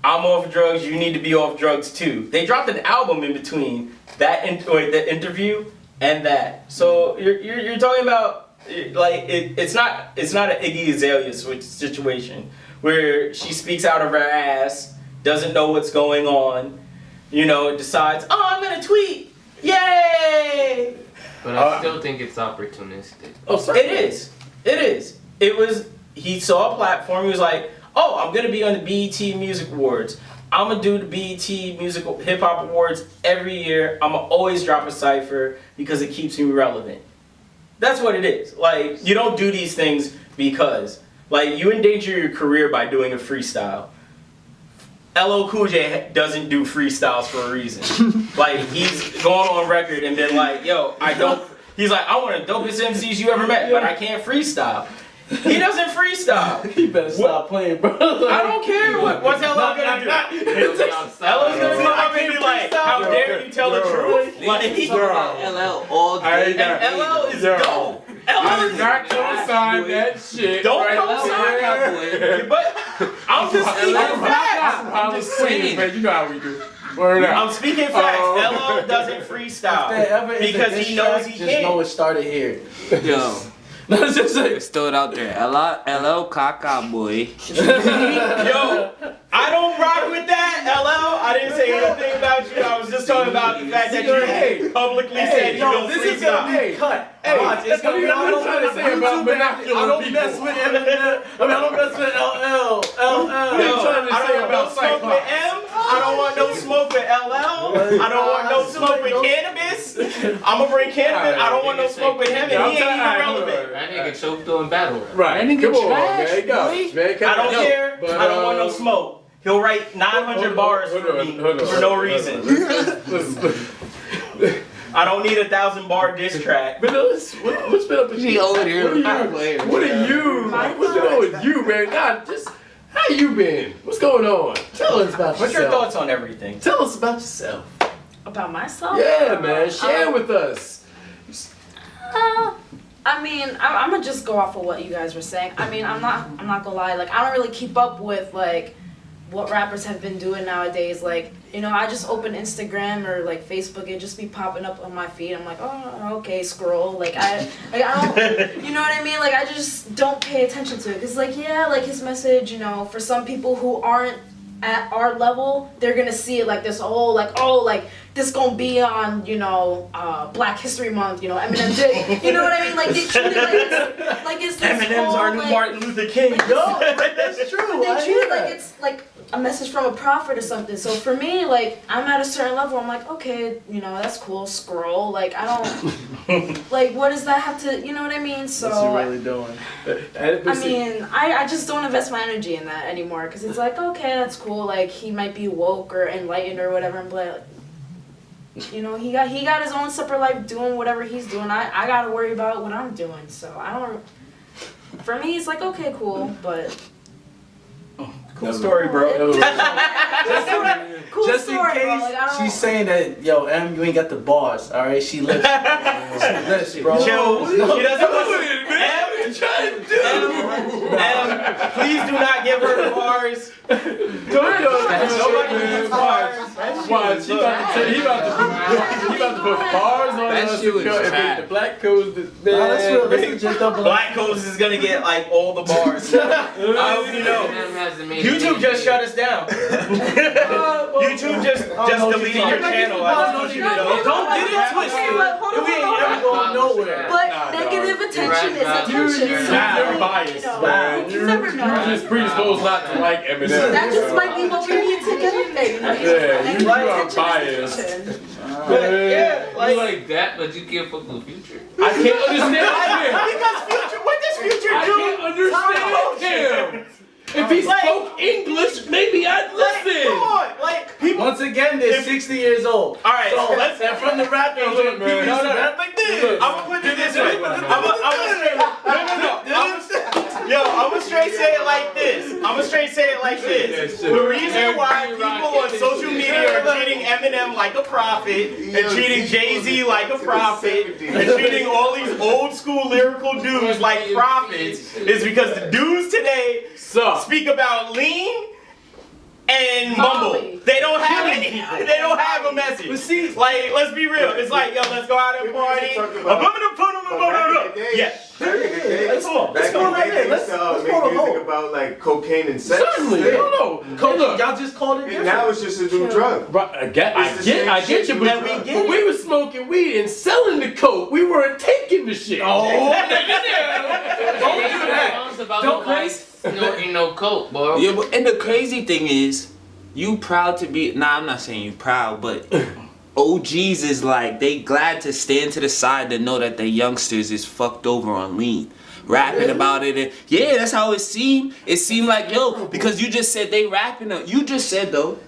Speaker 4: I'm off drugs. You need to be off drugs too. They dropped an album in between that the interview and that. So you're talking about like it's not an Iggy Azalea situation where she speaks out of her ass, doesn't know what's going on, decides, oh, I'm gonna tweet, yay!
Speaker 5: But I still think it's opportunistic.
Speaker 4: It is. He saw a platform. He was like, oh, I'm gonna be on the BET Music Awards. I'm gonna do the BET Musical Hip Hop Awards every year. I'm gonna always drop a cipher because it keeps me relevant. That's what it is. Like, you don't do these things because, like, you endanger your career by doing a freestyle. LL Cool J doesn't do freestyles for a reason. Like, he's gone on record and been like, yo, he's like, I want the dopest MCs you ever met, but I can't freestyle. He doesn't freestyle.
Speaker 6: You better stop playing, bro.
Speaker 4: I don't care what's LL gonna do. LL's gonna come up and be like, how dare you tell the truth? Like,
Speaker 5: LL all day.
Speaker 4: and LL is dope.
Speaker 2: I'm not gonna sign that shit.
Speaker 4: Don't
Speaker 2: right
Speaker 4: co-sign
Speaker 2: there.
Speaker 4: But I'm just speaking facts.
Speaker 2: I'm just saying, man. You know how we do. Word out.
Speaker 4: I'm speaking facts. LL doesn't freestyle because he knows he
Speaker 6: Just know
Speaker 4: can.
Speaker 6: it started here.
Speaker 8: Yo,
Speaker 6: No, it's just like,
Speaker 8: let's throw it out there. LL Kaka boy.
Speaker 4: Yo, I don't rock with that, LL. I didn't say anything about you. I was just talking about the fact that you publicly said you don't
Speaker 6: this is gonna
Speaker 4: freestyle.
Speaker 6: be cut. Hey, watch, it's gonna be
Speaker 2: I'm
Speaker 6: all
Speaker 2: trying to
Speaker 6: over
Speaker 2: say about
Speaker 6: YouTube.
Speaker 2: monocular
Speaker 6: I don't
Speaker 2: people.
Speaker 6: mess with Eminem. I don't mess with LL.
Speaker 2: What are you trying to
Speaker 4: I
Speaker 2: say
Speaker 4: don't want no
Speaker 2: about
Speaker 4: smoke with
Speaker 2: Cyclops?
Speaker 4: M. I don't want no smoke with LL. I don't want no smoke with cannabis. I'm gonna bring cannabis. I don't want no smoke with him, and he ain't even relevant.
Speaker 5: That nigga choked on battle rap.
Speaker 2: Right.
Speaker 8: That nigga
Speaker 2: Come on,
Speaker 8: trash,
Speaker 2: man. Go.
Speaker 8: boy.
Speaker 2: Man,
Speaker 4: I don't care.
Speaker 2: But,
Speaker 4: I don't want no smoke. He'll write 900 bars for me for no reason. I don't need 1,000-bar diss track.
Speaker 2: But what's been up with
Speaker 8: He
Speaker 2: you?
Speaker 8: over here
Speaker 2: What are
Speaker 8: not
Speaker 2: you?
Speaker 8: playing.
Speaker 2: What are you? What's been on with you, man? God, just how you been? What's going on? Tell us about
Speaker 4: What's your
Speaker 2: yourself.
Speaker 4: thoughts on everything?
Speaker 2: Tell us about yourself.
Speaker 3: About myself?
Speaker 2: Yeah, man. Share with us.
Speaker 3: I mean, I'm gonna just go off of what you guys were saying. I mean, I'm not gonna lie. Like, I don't really keep up with like what rappers have been doing nowadays. Like, I just open Instagram or like Facebook, it just be popping up on my feed. I'm like, oh, okay, scroll. Like I don't, you know what I mean? Like, I just don't pay attention to it. Cause like, yeah, like his message, for some people who aren't at our level, they're gonna see it like this whole like this gonna be on Black History Month, Eminem did, you know what I mean, like they treat it like it's this
Speaker 4: Eminem's
Speaker 3: whole,
Speaker 4: our new
Speaker 3: like,
Speaker 4: Martin Luther King.
Speaker 6: no, that's true.
Speaker 3: they treat it like it's like a message from a prophet or something. So for me, like, I'm at a certain level, I'm like, okay, that's cool, scroll, like I don't like, what does that have to, you know what I mean? So
Speaker 6: What's he really doing?
Speaker 3: I mean, I just don't invest my energy in that anymore because it's like, okay, that's cool. Like, he might be woke or enlightened or whatever, but he got his own separate life doing whatever he's doing. I gotta worry about what I'm doing. So I don't. For me, it's like, okay, cool, but
Speaker 4: Cool story, bro.
Speaker 3: cool
Speaker 6: Just
Speaker 3: story,
Speaker 6: in case
Speaker 3: bro. Like, I don't.
Speaker 6: she's saying that, yo, Em, you ain't got the bars, all right? She lives, bro.
Speaker 4: Chill. She doesn't want Em, please do not give her the bars. Nobody needs bars.
Speaker 2: Watch, he about to put bars on
Speaker 8: That
Speaker 2: us.
Speaker 8: shit was
Speaker 2: If
Speaker 8: trash.
Speaker 2: the black codes,
Speaker 6: Nah, that's real. That's legit double.
Speaker 4: Black Coast is gonna get like all the bars. I hope you know.
Speaker 5: Eminem hasn't made
Speaker 4: YouTube
Speaker 5: it.
Speaker 4: just shut us down. YouTube just deleted your channel. I just want you to know.
Speaker 6: Don't get it twisted. We ain't never going nowhere.
Speaker 3: But negative attention is attention.
Speaker 2: You're
Speaker 3: So,
Speaker 2: biased,
Speaker 3: you
Speaker 2: man.
Speaker 3: you never know.
Speaker 2: You're just predisposed not to like Eminem.
Speaker 3: That just might be what we need to get in there.
Speaker 2: Yeah, you are
Speaker 3: Attention is
Speaker 2: biased.
Speaker 3: attention.
Speaker 4: Yeah,
Speaker 5: You like that, but you can't fuck with Future.
Speaker 2: I can't understand him.
Speaker 4: because Future, what does Future
Speaker 2: I
Speaker 4: do?
Speaker 2: can't understand him. If he spoke English, maybe I'd
Speaker 4: Come
Speaker 2: listen.
Speaker 4: on, like people.
Speaker 6: Once again, they're 60 years old.
Speaker 4: All right,
Speaker 6: So
Speaker 4: let's.
Speaker 6: and from the rap game,
Speaker 2: Look, man.
Speaker 6: people used to rap like this.
Speaker 4: I'm gonna put it this way. I'm gonna straight say it like this.
Speaker 9: gonna straight say it like this. The reason why people on social media are treating Eminem like a prophet, and treating Jay-Z like a prophet, and treating all these old school lyrical dudes like prophets is because the dudes today speak about lean and mumble. They don't have any. They don't have a message.
Speaker 2: But see,
Speaker 9: like, let's be real. It's like, yo, let's go out and party. Yeah.
Speaker 6: Let's go right there. Let's go
Speaker 10: music about like cocaine and sex.
Speaker 2: Certainly. No.
Speaker 6: Cocaine, y'all just called it
Speaker 10: And
Speaker 6: different.
Speaker 10: now it's just a new drug.
Speaker 2: Right, I get you, but we were smoking weed and selling the coke. We weren't taking the shit.
Speaker 6: Oh,
Speaker 5: Don't do that. Don't crazy. Snorting no coke, bro.
Speaker 8: Yeah, but, and the crazy thing is, you proud to be. Nah, I'm not saying you proud, but OGs is like they glad to stand to the side to know that the youngsters is fucked over on lean. Rapping about it, and yeah, that's how it seemed. It seemed like because you just said they rapping. You just said though,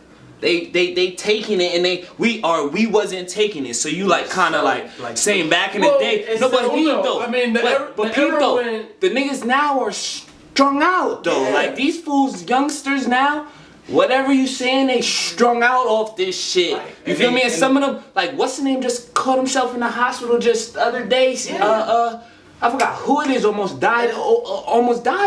Speaker 8: they taking it, and we wasn't taking it. So you like kind of like saying back in the day. No, but peep though.
Speaker 2: I mean,
Speaker 8: but peep though. The niggas now are strung out though. Like these fools, youngsters now. Whatever you saying, they strung out off this shit. You feel me? And some of them, like what's the name, just caught himself in the hospital just the other day. I forgot who it is. Almost died.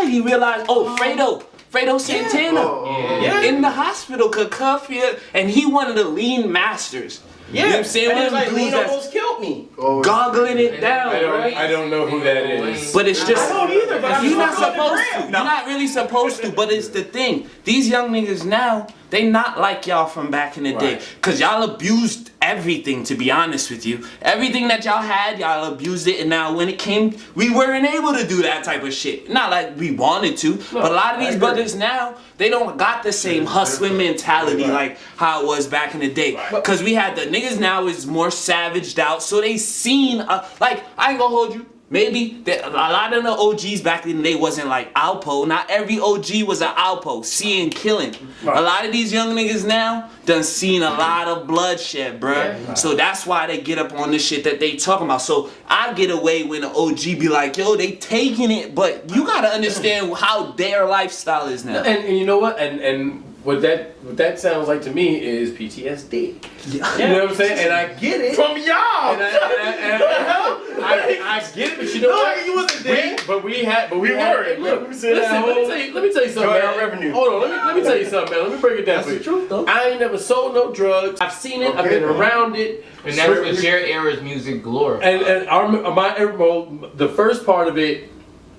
Speaker 8: He realized. Fredo Santana. In the hospital, could cuff here, and he one of the lean masters.
Speaker 9: Yeah,
Speaker 8: you know what I'm saying?
Speaker 9: and
Speaker 8: One
Speaker 9: it's
Speaker 8: of the
Speaker 9: like
Speaker 8: dudes
Speaker 9: lean
Speaker 8: that's
Speaker 9: almost killed me.
Speaker 8: goggling it down.
Speaker 2: I don't know who that is.
Speaker 8: But it's just
Speaker 9: I don't either, but
Speaker 8: you're not supposed to. You're not really supposed to. But it's the thing. These young niggas now, they not like y'all from back in the day. Cause y'all abused everything, to be honest with you. Everything that y'all had, y'all abused it, and now when it came, we weren't able to do that type of shit. Not like we wanted to, but a lot of these brothers now, they don't got the same hustling mentality like how it was back in the day. Cause we had the niggas now is more savaged out, so they seen, like, I ain't gonna hold you. Maybe a lot of the OGs back in the day wasn't like Alpo. Not every OG was an Alpo, seeing killing. A lot of these young niggas now done seen a lot of bloodshed, bruh. So that's why they get up on the shit that they talking about. So I get away when the OG be like, yo, they taking it, but you gotta understand how their lifestyle is now.
Speaker 2: And you know what? And what that sounds like to me is PTSD. You know what I'm saying? And I get it.
Speaker 9: From y'all.
Speaker 2: And I get it, but you know what?
Speaker 9: You wasn't there.
Speaker 2: But we were.
Speaker 9: were.
Speaker 2: Look, listen, let me tell you something, man.
Speaker 9: Revenue.
Speaker 2: Hold on, let me tell you something, man. Let me break it down for you.
Speaker 6: the truth, though.
Speaker 2: I ain't never sold no drugs. I've seen it. I've been around it.
Speaker 5: And that's what your era's music glorified.
Speaker 2: And the first part of it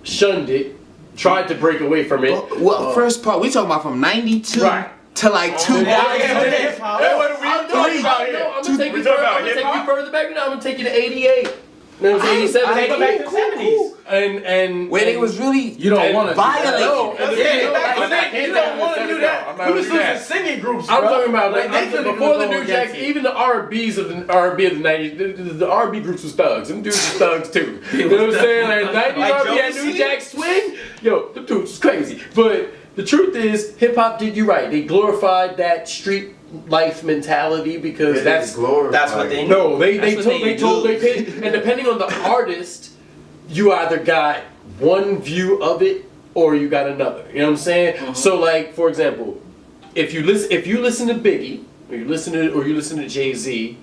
Speaker 2: shunned it, tried to break away from it.
Speaker 8: Well, first part, we talking about from 92 to like 2000.
Speaker 2: What are we talking about here? I'm gonna take you further back now. I'm gonna take you to 88. No, it was 87.
Speaker 9: I go back to the 70s.
Speaker 2: And
Speaker 8: where they was really
Speaker 6: You don't want to
Speaker 8: violent.
Speaker 2: You
Speaker 9: don't
Speaker 2: want to do that.
Speaker 9: We was losing singing groups,
Speaker 2: I'm
Speaker 9: bro.
Speaker 2: talking about
Speaker 6: Like, they couldn't
Speaker 2: before the
Speaker 6: go
Speaker 2: New Jacks,
Speaker 6: against it.
Speaker 2: even the R&Bs of the R&B of the 90s, the R&B groups was thugs. Them dudes was thugs too. You know what I'm saying? Like 90s R&B had New Jack swing. Yo, the dudes was crazy. But the truth is, hip hop did you right. They glorified that street life mentality because that's
Speaker 10: glorified.
Speaker 9: That's what they
Speaker 2: no, they
Speaker 8: That's what
Speaker 2: told
Speaker 8: they do.
Speaker 2: and depending on the artist, you either got one view of it or you got another. You know what I'm saying? So like for example, if you listen to Biggie or you listen to Jay-Z,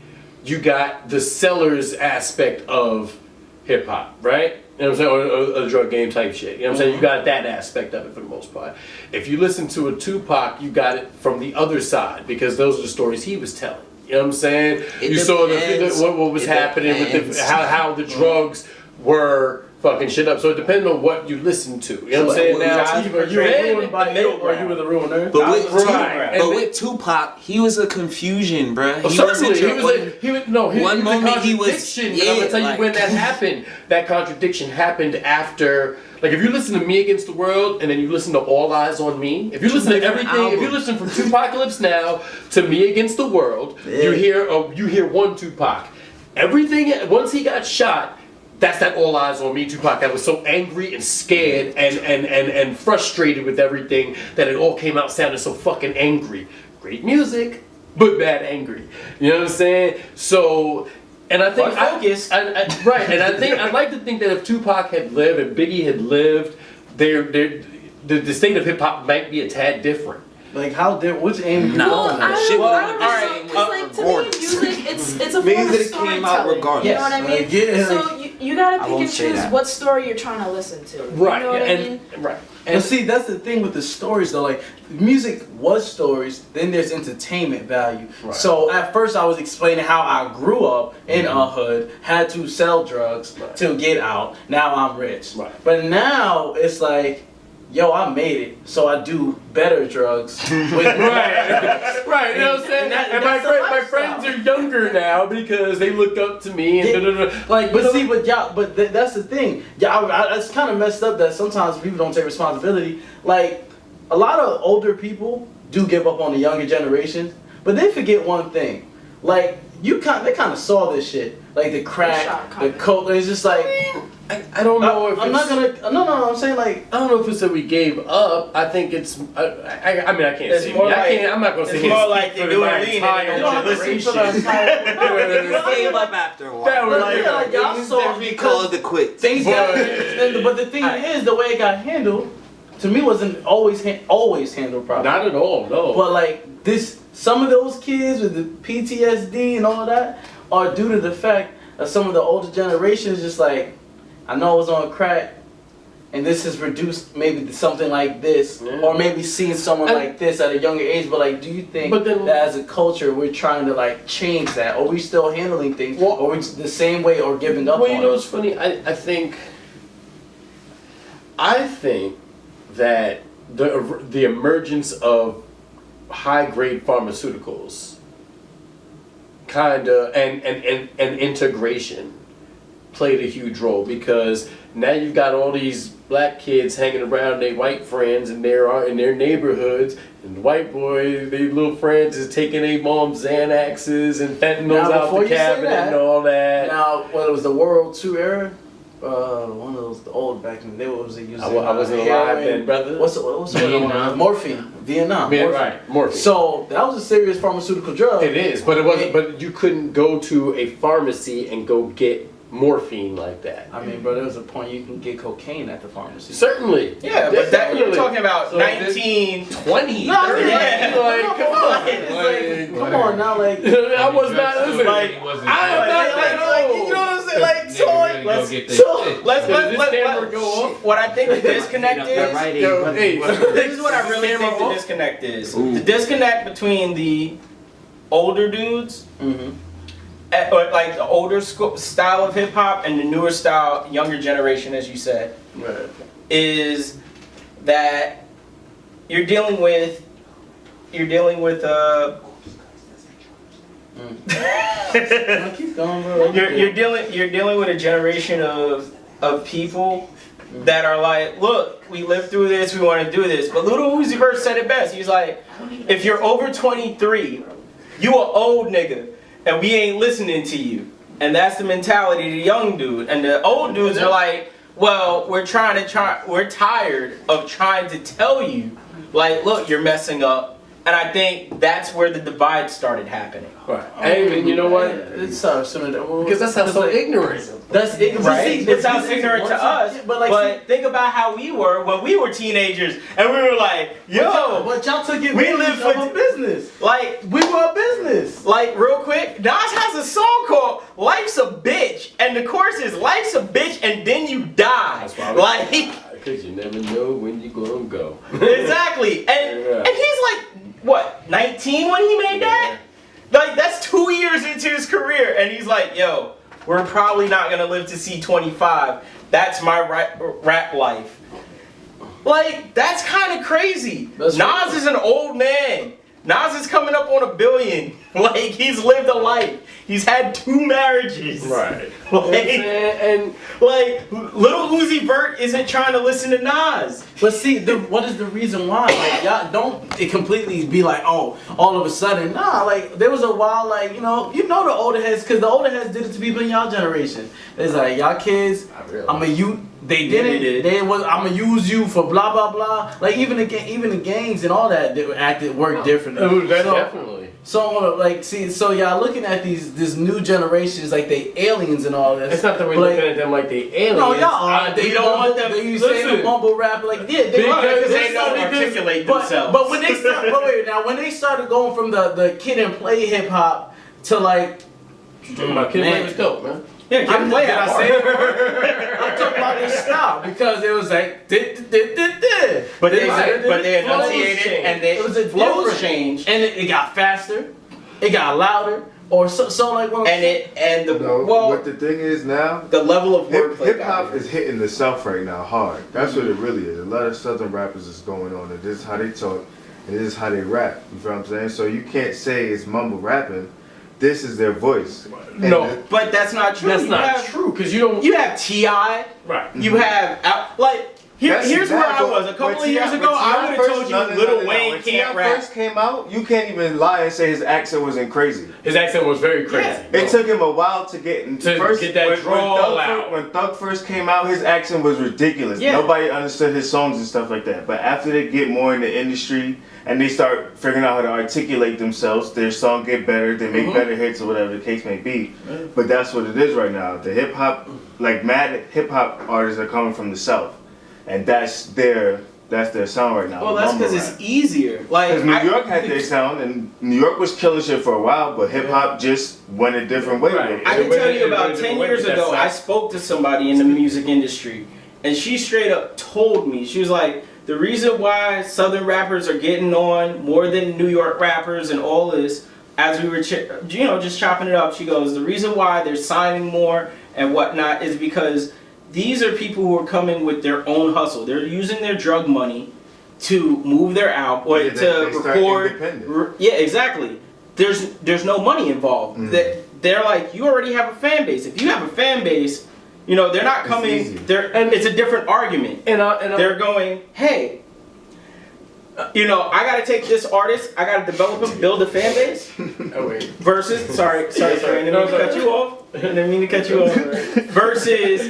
Speaker 2: you got the sellers aspect of hip hop, right? You know what I'm saying? Or a drug game type shit. You know what I'm saying? You got that aspect of it for the most part. If you listen to a Tupac, you got it from the other side because those are the stories he was telling. You know what I'm saying?
Speaker 8: It
Speaker 2: you saw
Speaker 8: depends.
Speaker 2: what was
Speaker 8: It
Speaker 2: happening
Speaker 8: depends.
Speaker 2: with how the drugs were fucking shit up. So it depends on what you listen to. You know what I'm saying? Now,
Speaker 6: Either you were ruined by it or you were the ruiner.
Speaker 8: But with,
Speaker 2: Right.
Speaker 8: with Tupac, he was a confusion, bruh. He
Speaker 2: Certainly,
Speaker 8: wasn't one moment he was.
Speaker 2: contradiction, but I'm gonna tell you when that happened. That contradiction happened after, like, if you listen to Me Against the World and then you listen to All Eyes on Me, if you listen to
Speaker 8: different
Speaker 2: everything, if you
Speaker 8: albums.
Speaker 2: listen from Tupacalypse Now to Me Against the World, you hear one Tupac. Everything once he got shot. That's that All Eyes on Me Tupac that was so angry and scared and frustrated with everything that it all came out sounding so fucking angry. Great music, but bad angry. You know what I'm saying? So, and I think
Speaker 9: focus.
Speaker 2: right, and I think I'd like to think that if Tupac had lived and Biggie had lived, the state of hip hop might be a tad different.
Speaker 6: Like how did which aim?
Speaker 7: Nah.
Speaker 3: Well, I
Speaker 7: Shit
Speaker 3: don't,
Speaker 7: would
Speaker 3: I
Speaker 7: have
Speaker 3: don't
Speaker 7: been
Speaker 3: know.
Speaker 7: the same
Speaker 3: 'Cause,
Speaker 7: way
Speaker 3: like, to
Speaker 7: regardless.
Speaker 3: me, music, it's a form
Speaker 7: Music
Speaker 3: of
Speaker 7: that it came out
Speaker 3: storytelling.
Speaker 7: regardless.
Speaker 3: You know what I mean?
Speaker 6: Like, yeah,
Speaker 3: So you gotta
Speaker 7: I
Speaker 3: pick
Speaker 7: won't
Speaker 3: and
Speaker 7: say
Speaker 3: choose
Speaker 7: that.
Speaker 3: what story you're trying to listen to.
Speaker 2: Right.
Speaker 3: You know what I
Speaker 2: and
Speaker 3: mean?
Speaker 2: right.
Speaker 6: And
Speaker 2: And
Speaker 6: see, that's the thing with the stories though. Like, music was stories, then there's entertainment value.
Speaker 2: Right.
Speaker 6: So at first, I was explaining how I grew up in a hood, had to sell drugs
Speaker 2: Right.
Speaker 6: to get out. Now I'm rich.
Speaker 2: Right.
Speaker 6: But now it's like, yo, I made it, so I do better drugs. With
Speaker 2: right, right. You know what I'm saying?
Speaker 6: And that-
Speaker 2: And my
Speaker 6: that's the
Speaker 2: my friends
Speaker 6: lifestyle.
Speaker 2: are younger now because they look up to me and
Speaker 6: Yeah.
Speaker 2: da-da-da. Like,
Speaker 6: But see, but y'all, but that's the thing. Yeah, it's kind of messed up that sometimes people don't take responsibility. Like, a lot of older people do give up on the younger generation, but they forget one thing. Like, they kind of saw this shit, like the crack, the coke. And it's just like,
Speaker 2: I don't know if
Speaker 6: I'm not gonna. No. I'm saying like,
Speaker 2: I don't know if it's that we gave up. I think it's. I mean, I can't
Speaker 9: It's
Speaker 2: say.
Speaker 9: more
Speaker 2: I
Speaker 9: like-
Speaker 2: can't. I'm not gonna say
Speaker 9: it's
Speaker 2: it's
Speaker 9: more like
Speaker 2: for
Speaker 9: they do
Speaker 2: my
Speaker 9: it lean and
Speaker 2: entire
Speaker 9: they
Speaker 6: you don't have to
Speaker 2: generation.
Speaker 6: speak for the entire.
Speaker 7: They gave up after a while.
Speaker 2: That was
Speaker 6: But yeah, like y'all saw
Speaker 7: We called it quits.
Speaker 6: things got. But the thing is, the way it got handled, to me, wasn't always handled properly.
Speaker 2: Not at all. No.
Speaker 6: But like this, some of those kids with the PTSD and all that are due to the fact that some of the older generations just like, I know I was on crack, and this has reduced maybe to something like this,
Speaker 2: Yeah.
Speaker 6: or maybe seeing someone
Speaker 2: And-
Speaker 6: like this at a younger age. But like, do you think
Speaker 2: But then-
Speaker 6: that as a culture we're trying to like change that, or we still handling things,
Speaker 2: Well-
Speaker 6: or we the same way, or giving up
Speaker 2: Well, you
Speaker 6: on
Speaker 2: know
Speaker 6: it?
Speaker 2: what's funny? I think that the emergence of high grade pharmaceuticals kinda and integration played a huge role, because now you've got all these black kids hanging around their white friends in their neighborhoods, and the white boys, their little friends is taking their mom's Xanaxes and fentanyls
Speaker 6: Now,
Speaker 2: out
Speaker 6: before
Speaker 2: the
Speaker 6: you say
Speaker 2: cabinet
Speaker 6: that,
Speaker 2: and all that.
Speaker 6: Now, when it was the World II era, one of those the old back in the day, what was they using?
Speaker 2: I wasn't alive
Speaker 6: heroin.
Speaker 2: then, brother.
Speaker 6: What's the one?
Speaker 5: Vietnam.
Speaker 6: Morphine. Vietnam.
Speaker 2: Yeah,
Speaker 6: Morphine.
Speaker 2: right, morphine.
Speaker 6: So that was a serious pharmaceutical drug.
Speaker 2: It is, but it wasn't. But you couldn't go to a pharmacy and go get morphine like that.
Speaker 6: I mean, bro, there was a point you can get cocaine at the pharmacy.
Speaker 2: Certainly.
Speaker 9: Yeah, but that you're talking about
Speaker 2: So
Speaker 9: 1920.
Speaker 6: No, I mean,
Speaker 9: Yeah.
Speaker 2: Like, come on.
Speaker 6: It's like, come on now, like.
Speaker 2: I was not listening.
Speaker 9: Like,
Speaker 2: I am not that old.
Speaker 9: you know what I'm saying? Like, so like, let's
Speaker 2: Does this camera
Speaker 9: let's
Speaker 2: go off?
Speaker 9: what I think the disconnect is.
Speaker 2: Yo, hey,
Speaker 9: This is what I really
Speaker 2: camera
Speaker 9: think the
Speaker 2: off?
Speaker 9: disconnect is. The disconnect between the older dudes,
Speaker 6: Mm-hmm.
Speaker 9: or like the older style of hip hop, and the newer style, younger generation, as you said,
Speaker 2: Right.
Speaker 9: is that you're dealing with
Speaker 6: Keep going, bro.
Speaker 9: you're dealing with a generation of people that are like, look, we lived through this, we want to do this. But Lil Uzi Vert said it best. He's like, if you're over 23, you a old nigga, and we ain't listening to you. And that's the mentality of the young dude. And the old dudes are like, well, we're tired of trying to tell you, like, look, you're messing up. And I think that's where the divide started happening.
Speaker 2: Right. And you know what?
Speaker 6: It's because
Speaker 2: Because that sounds so ignorant.
Speaker 6: That's ignorant.
Speaker 9: Right? It sounds ignorant to us, but think about how we were when we were teenagers, and we were like, yo,
Speaker 6: but y'all took it.
Speaker 9: we live for
Speaker 6: a business.
Speaker 9: like,
Speaker 6: We were a business.
Speaker 9: like real quick, Nas has a song called "Life's a Bitch," and the chorus is "Life's a bitch, and then you die."
Speaker 2: That's why
Speaker 9: Like,
Speaker 2: because you never know when you're gonna go.
Speaker 9: exactly, and
Speaker 2: Yeah.
Speaker 9: and he's like, what, 19 when he made that? Like, that's 2 years into his career, and he's like, yo, we're probably not gonna live to see 25. That's my rap life. Like, that's kind of crazy.
Speaker 6: That's
Speaker 9: Nas
Speaker 6: right.
Speaker 9: is an old man. Nas is coming up on $1 billion. Like, he's lived a life. He's had 2 marriages.
Speaker 2: Right.
Speaker 9: Like,
Speaker 2: And
Speaker 9: like, little Uzi Vert isn't trying to listen to Nas.
Speaker 6: But see, what is the reason why? Like, y'all don't it completely be like, oh, all of a sudden, nah. Like, there was a while, like, you know the older heads, because the older heads did it to people in y'all generation. It's like, y'all kids, They
Speaker 4: Yeah,
Speaker 6: didn't.
Speaker 4: they did.
Speaker 6: They was I'm gonna use you for blah blah blah. Like even the gangs and all that work differently.
Speaker 2: Definitely.
Speaker 6: So like see, so y'all looking at this new generations like they aliens and all that.
Speaker 2: It's not that we're
Speaker 6: But,
Speaker 2: looking at them like they aliens.
Speaker 6: No, y'all are.
Speaker 9: We don't want them-
Speaker 6: They say
Speaker 9: listen.
Speaker 6: mumble rap like yeah, they are
Speaker 9: Because they
Speaker 6: they
Speaker 9: don't
Speaker 6: started-
Speaker 9: articulate
Speaker 6: but,
Speaker 9: themselves.
Speaker 6: But when they start, but wait, now when they started going from the kid and play hip hop to like,
Speaker 2: My kid
Speaker 6: Man.
Speaker 2: was dope, man.
Speaker 9: Yeah,
Speaker 6: I'm
Speaker 9: play
Speaker 6: did I
Speaker 9: that
Speaker 6: say
Speaker 9: part.
Speaker 6: it? I'm talking about this style because it was like
Speaker 9: But they
Speaker 6: Right.
Speaker 9: but they
Speaker 6: Flows
Speaker 9: enunciated
Speaker 6: changed.
Speaker 9: and they
Speaker 6: It was a
Speaker 9: flows
Speaker 6: different-
Speaker 9: changed
Speaker 6: and it got faster, it got louder, or so like when
Speaker 9: and the
Speaker 10: No,
Speaker 9: well
Speaker 10: what the thing is now,
Speaker 9: the level of wordplay.
Speaker 10: hip hop is hitting the South right now hard. That's what it really is. A lot of Southern rappers is going on, and this is how they talk, and this is how they rap. You feel what I'm saying? So you can't say it's mumble rapping. This is their voice.
Speaker 2: No.
Speaker 10: And
Speaker 9: But that's not true.
Speaker 2: That's
Speaker 9: You
Speaker 2: not
Speaker 9: have-
Speaker 2: true, because you don't.
Speaker 9: You have T.I.
Speaker 2: Right.
Speaker 9: You have
Speaker 10: That's
Speaker 9: here's where
Speaker 10: exactly-
Speaker 9: I was a couple
Speaker 10: when
Speaker 9: of
Speaker 10: T.I.
Speaker 9: years ago.
Speaker 10: when
Speaker 9: I
Speaker 10: T.I.
Speaker 9: would have
Speaker 10: first-
Speaker 9: told you
Speaker 10: no,
Speaker 9: Lil
Speaker 10: no.
Speaker 9: Wayne
Speaker 10: When
Speaker 9: can't
Speaker 10: T.I.
Speaker 9: rap.
Speaker 10: first came out, you can't even lie and say his accent wasn't crazy.
Speaker 2: His accent was very crazy.
Speaker 10: It took him a while to get into
Speaker 2: get that drawl out.
Speaker 10: When Thug first came out, his accent was ridiculous.
Speaker 9: Yeah.
Speaker 10: Nobody understood his songs and stuff like that. But after they get more in the industry and they start figuring out how to articulate themselves, their song get better, they make better hits or whatever the case may be. But that's what it is right now. The hip hop, like mad hip hop artists are coming from the South, and that's their sound right now.
Speaker 9: Well, that's because it's easier. Like
Speaker 10: Because New York had their sound, and New York was killing shit for a while, but hip hop just went a different way.
Speaker 2: Right.
Speaker 10: with it.
Speaker 9: I can tell you about
Speaker 2: It
Speaker 9: 10
Speaker 2: went
Speaker 9: years
Speaker 2: with that
Speaker 9: ago,
Speaker 2: sound.
Speaker 9: I spoke to somebody in the music industry, and she straight up told me, she was like, the reason why Southern rappers are getting on more than New York rappers and all this, as we were, just chopping it up, she goes, the reason why they're signing more and whatnot is because these are people who are coming with their own hustle. They're using their drug money to move their album or
Speaker 10: Yeah,
Speaker 9: to
Speaker 10: they start
Speaker 9: record.
Speaker 10: independent.
Speaker 9: Yeah, exactly. There's no money involved. They're like, you already have a fan base. If you have a fan base, they're not
Speaker 10: It's
Speaker 9: coming.
Speaker 10: easy.
Speaker 9: It's a different argument. They're going, hey, I gotta take this artist, I gotta develop him, build a fan base.
Speaker 2: Oh, wait.
Speaker 9: Versus, sorry, I didn't mean to cut you off. Versus,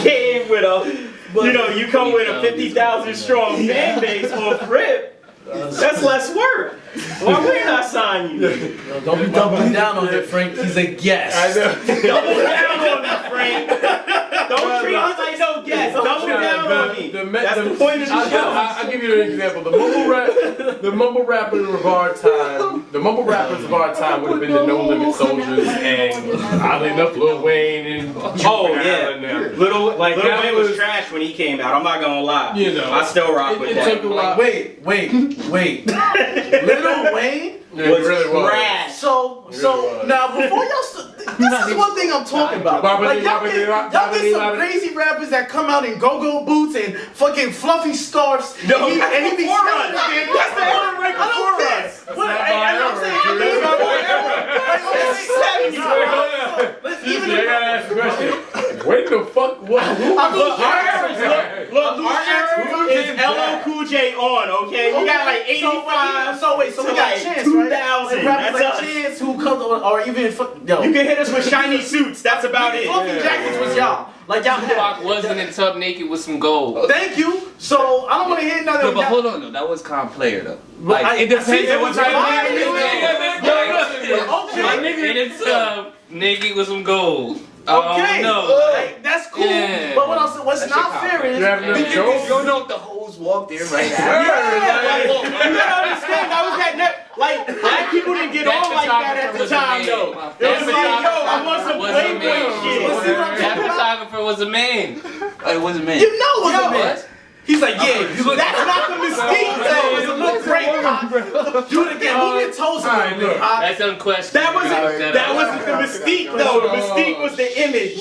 Speaker 9: came with you come with a 50,000 strong fan base on Rip. That's less work. Why would I sign you?
Speaker 6: don't be doubling down on it, Frank. He's a guest.
Speaker 2: I know.
Speaker 9: Double down on me, Frank. Don't treat me like no guest. Double down on me. That's the point of the show.
Speaker 2: I'll give you an example. The mumble rappers of our time, would have been the No Limit Soldiers and oddly enough Lil Wayne and
Speaker 9: Oh yeah, Little
Speaker 2: that
Speaker 9: Wayne was trash when he came out. I'm not gonna lie. I still rock with
Speaker 2: it
Speaker 9: that.
Speaker 2: took a while.
Speaker 6: Wait. Lil Wayne
Speaker 2: Yeah, it really was.
Speaker 9: trash.
Speaker 6: So
Speaker 2: was.
Speaker 6: now before y'all, this is one thing I'm talking about. Like y'all get some crazy rappers that come out in go-go boots and fucking fluffy scarves.
Speaker 9: No,
Speaker 6: and he be
Speaker 9: before
Speaker 6: smelling
Speaker 9: us.
Speaker 6: it.
Speaker 9: That's the one right
Speaker 6: I don't
Speaker 9: before
Speaker 6: care.
Speaker 9: us.
Speaker 6: What?
Speaker 2: That's
Speaker 6: I'm
Speaker 2: not
Speaker 6: saying,
Speaker 2: my era,
Speaker 6: I'm
Speaker 9: That's 70s, bro.
Speaker 6: even
Speaker 2: I gotta ask the question. When the fuck was
Speaker 9: Look, our era is LL Cool J on, okay? We got like 85.
Speaker 6: So we got
Speaker 9: like
Speaker 6: Chance,
Speaker 9: 2000.
Speaker 6: right? Rappers
Speaker 9: That's
Speaker 6: like
Speaker 9: us.
Speaker 6: Chance who comes or even yo.
Speaker 9: You can hit us with shiny suits. That's about it.
Speaker 6: Fluffy jackets was y'all. Like y'all
Speaker 5: Tupac
Speaker 6: had.
Speaker 5: wasn't in Tub Naked with some gold.
Speaker 6: Thank you. So I don't want to hear another.
Speaker 8: No, but hold on though. That was calm player though. Like it depends
Speaker 6: see,
Speaker 8: on what type of
Speaker 6: Okay.
Speaker 5: In the tub, naked with some gold.
Speaker 6: Okay,
Speaker 5: No.
Speaker 6: like, that's cool.
Speaker 5: Yeah.
Speaker 6: But what's not fair is
Speaker 2: You have no joke?
Speaker 8: You don't know if the hoes walked in right now.
Speaker 9: You gotta understand, that was that black people didn't get on like that at the time though. It was like, yo, I want some Playboy shit.
Speaker 5: That photographer was a man.
Speaker 8: It wasn't me.
Speaker 6: you know what's a man. He's like, yeah,
Speaker 9: That's not the mystique though. It's a little break.
Speaker 6: do it again. Move your toes around.
Speaker 2: look.
Speaker 5: That's unquestionable.
Speaker 9: That wasn't the mystique though. The mystique was the image.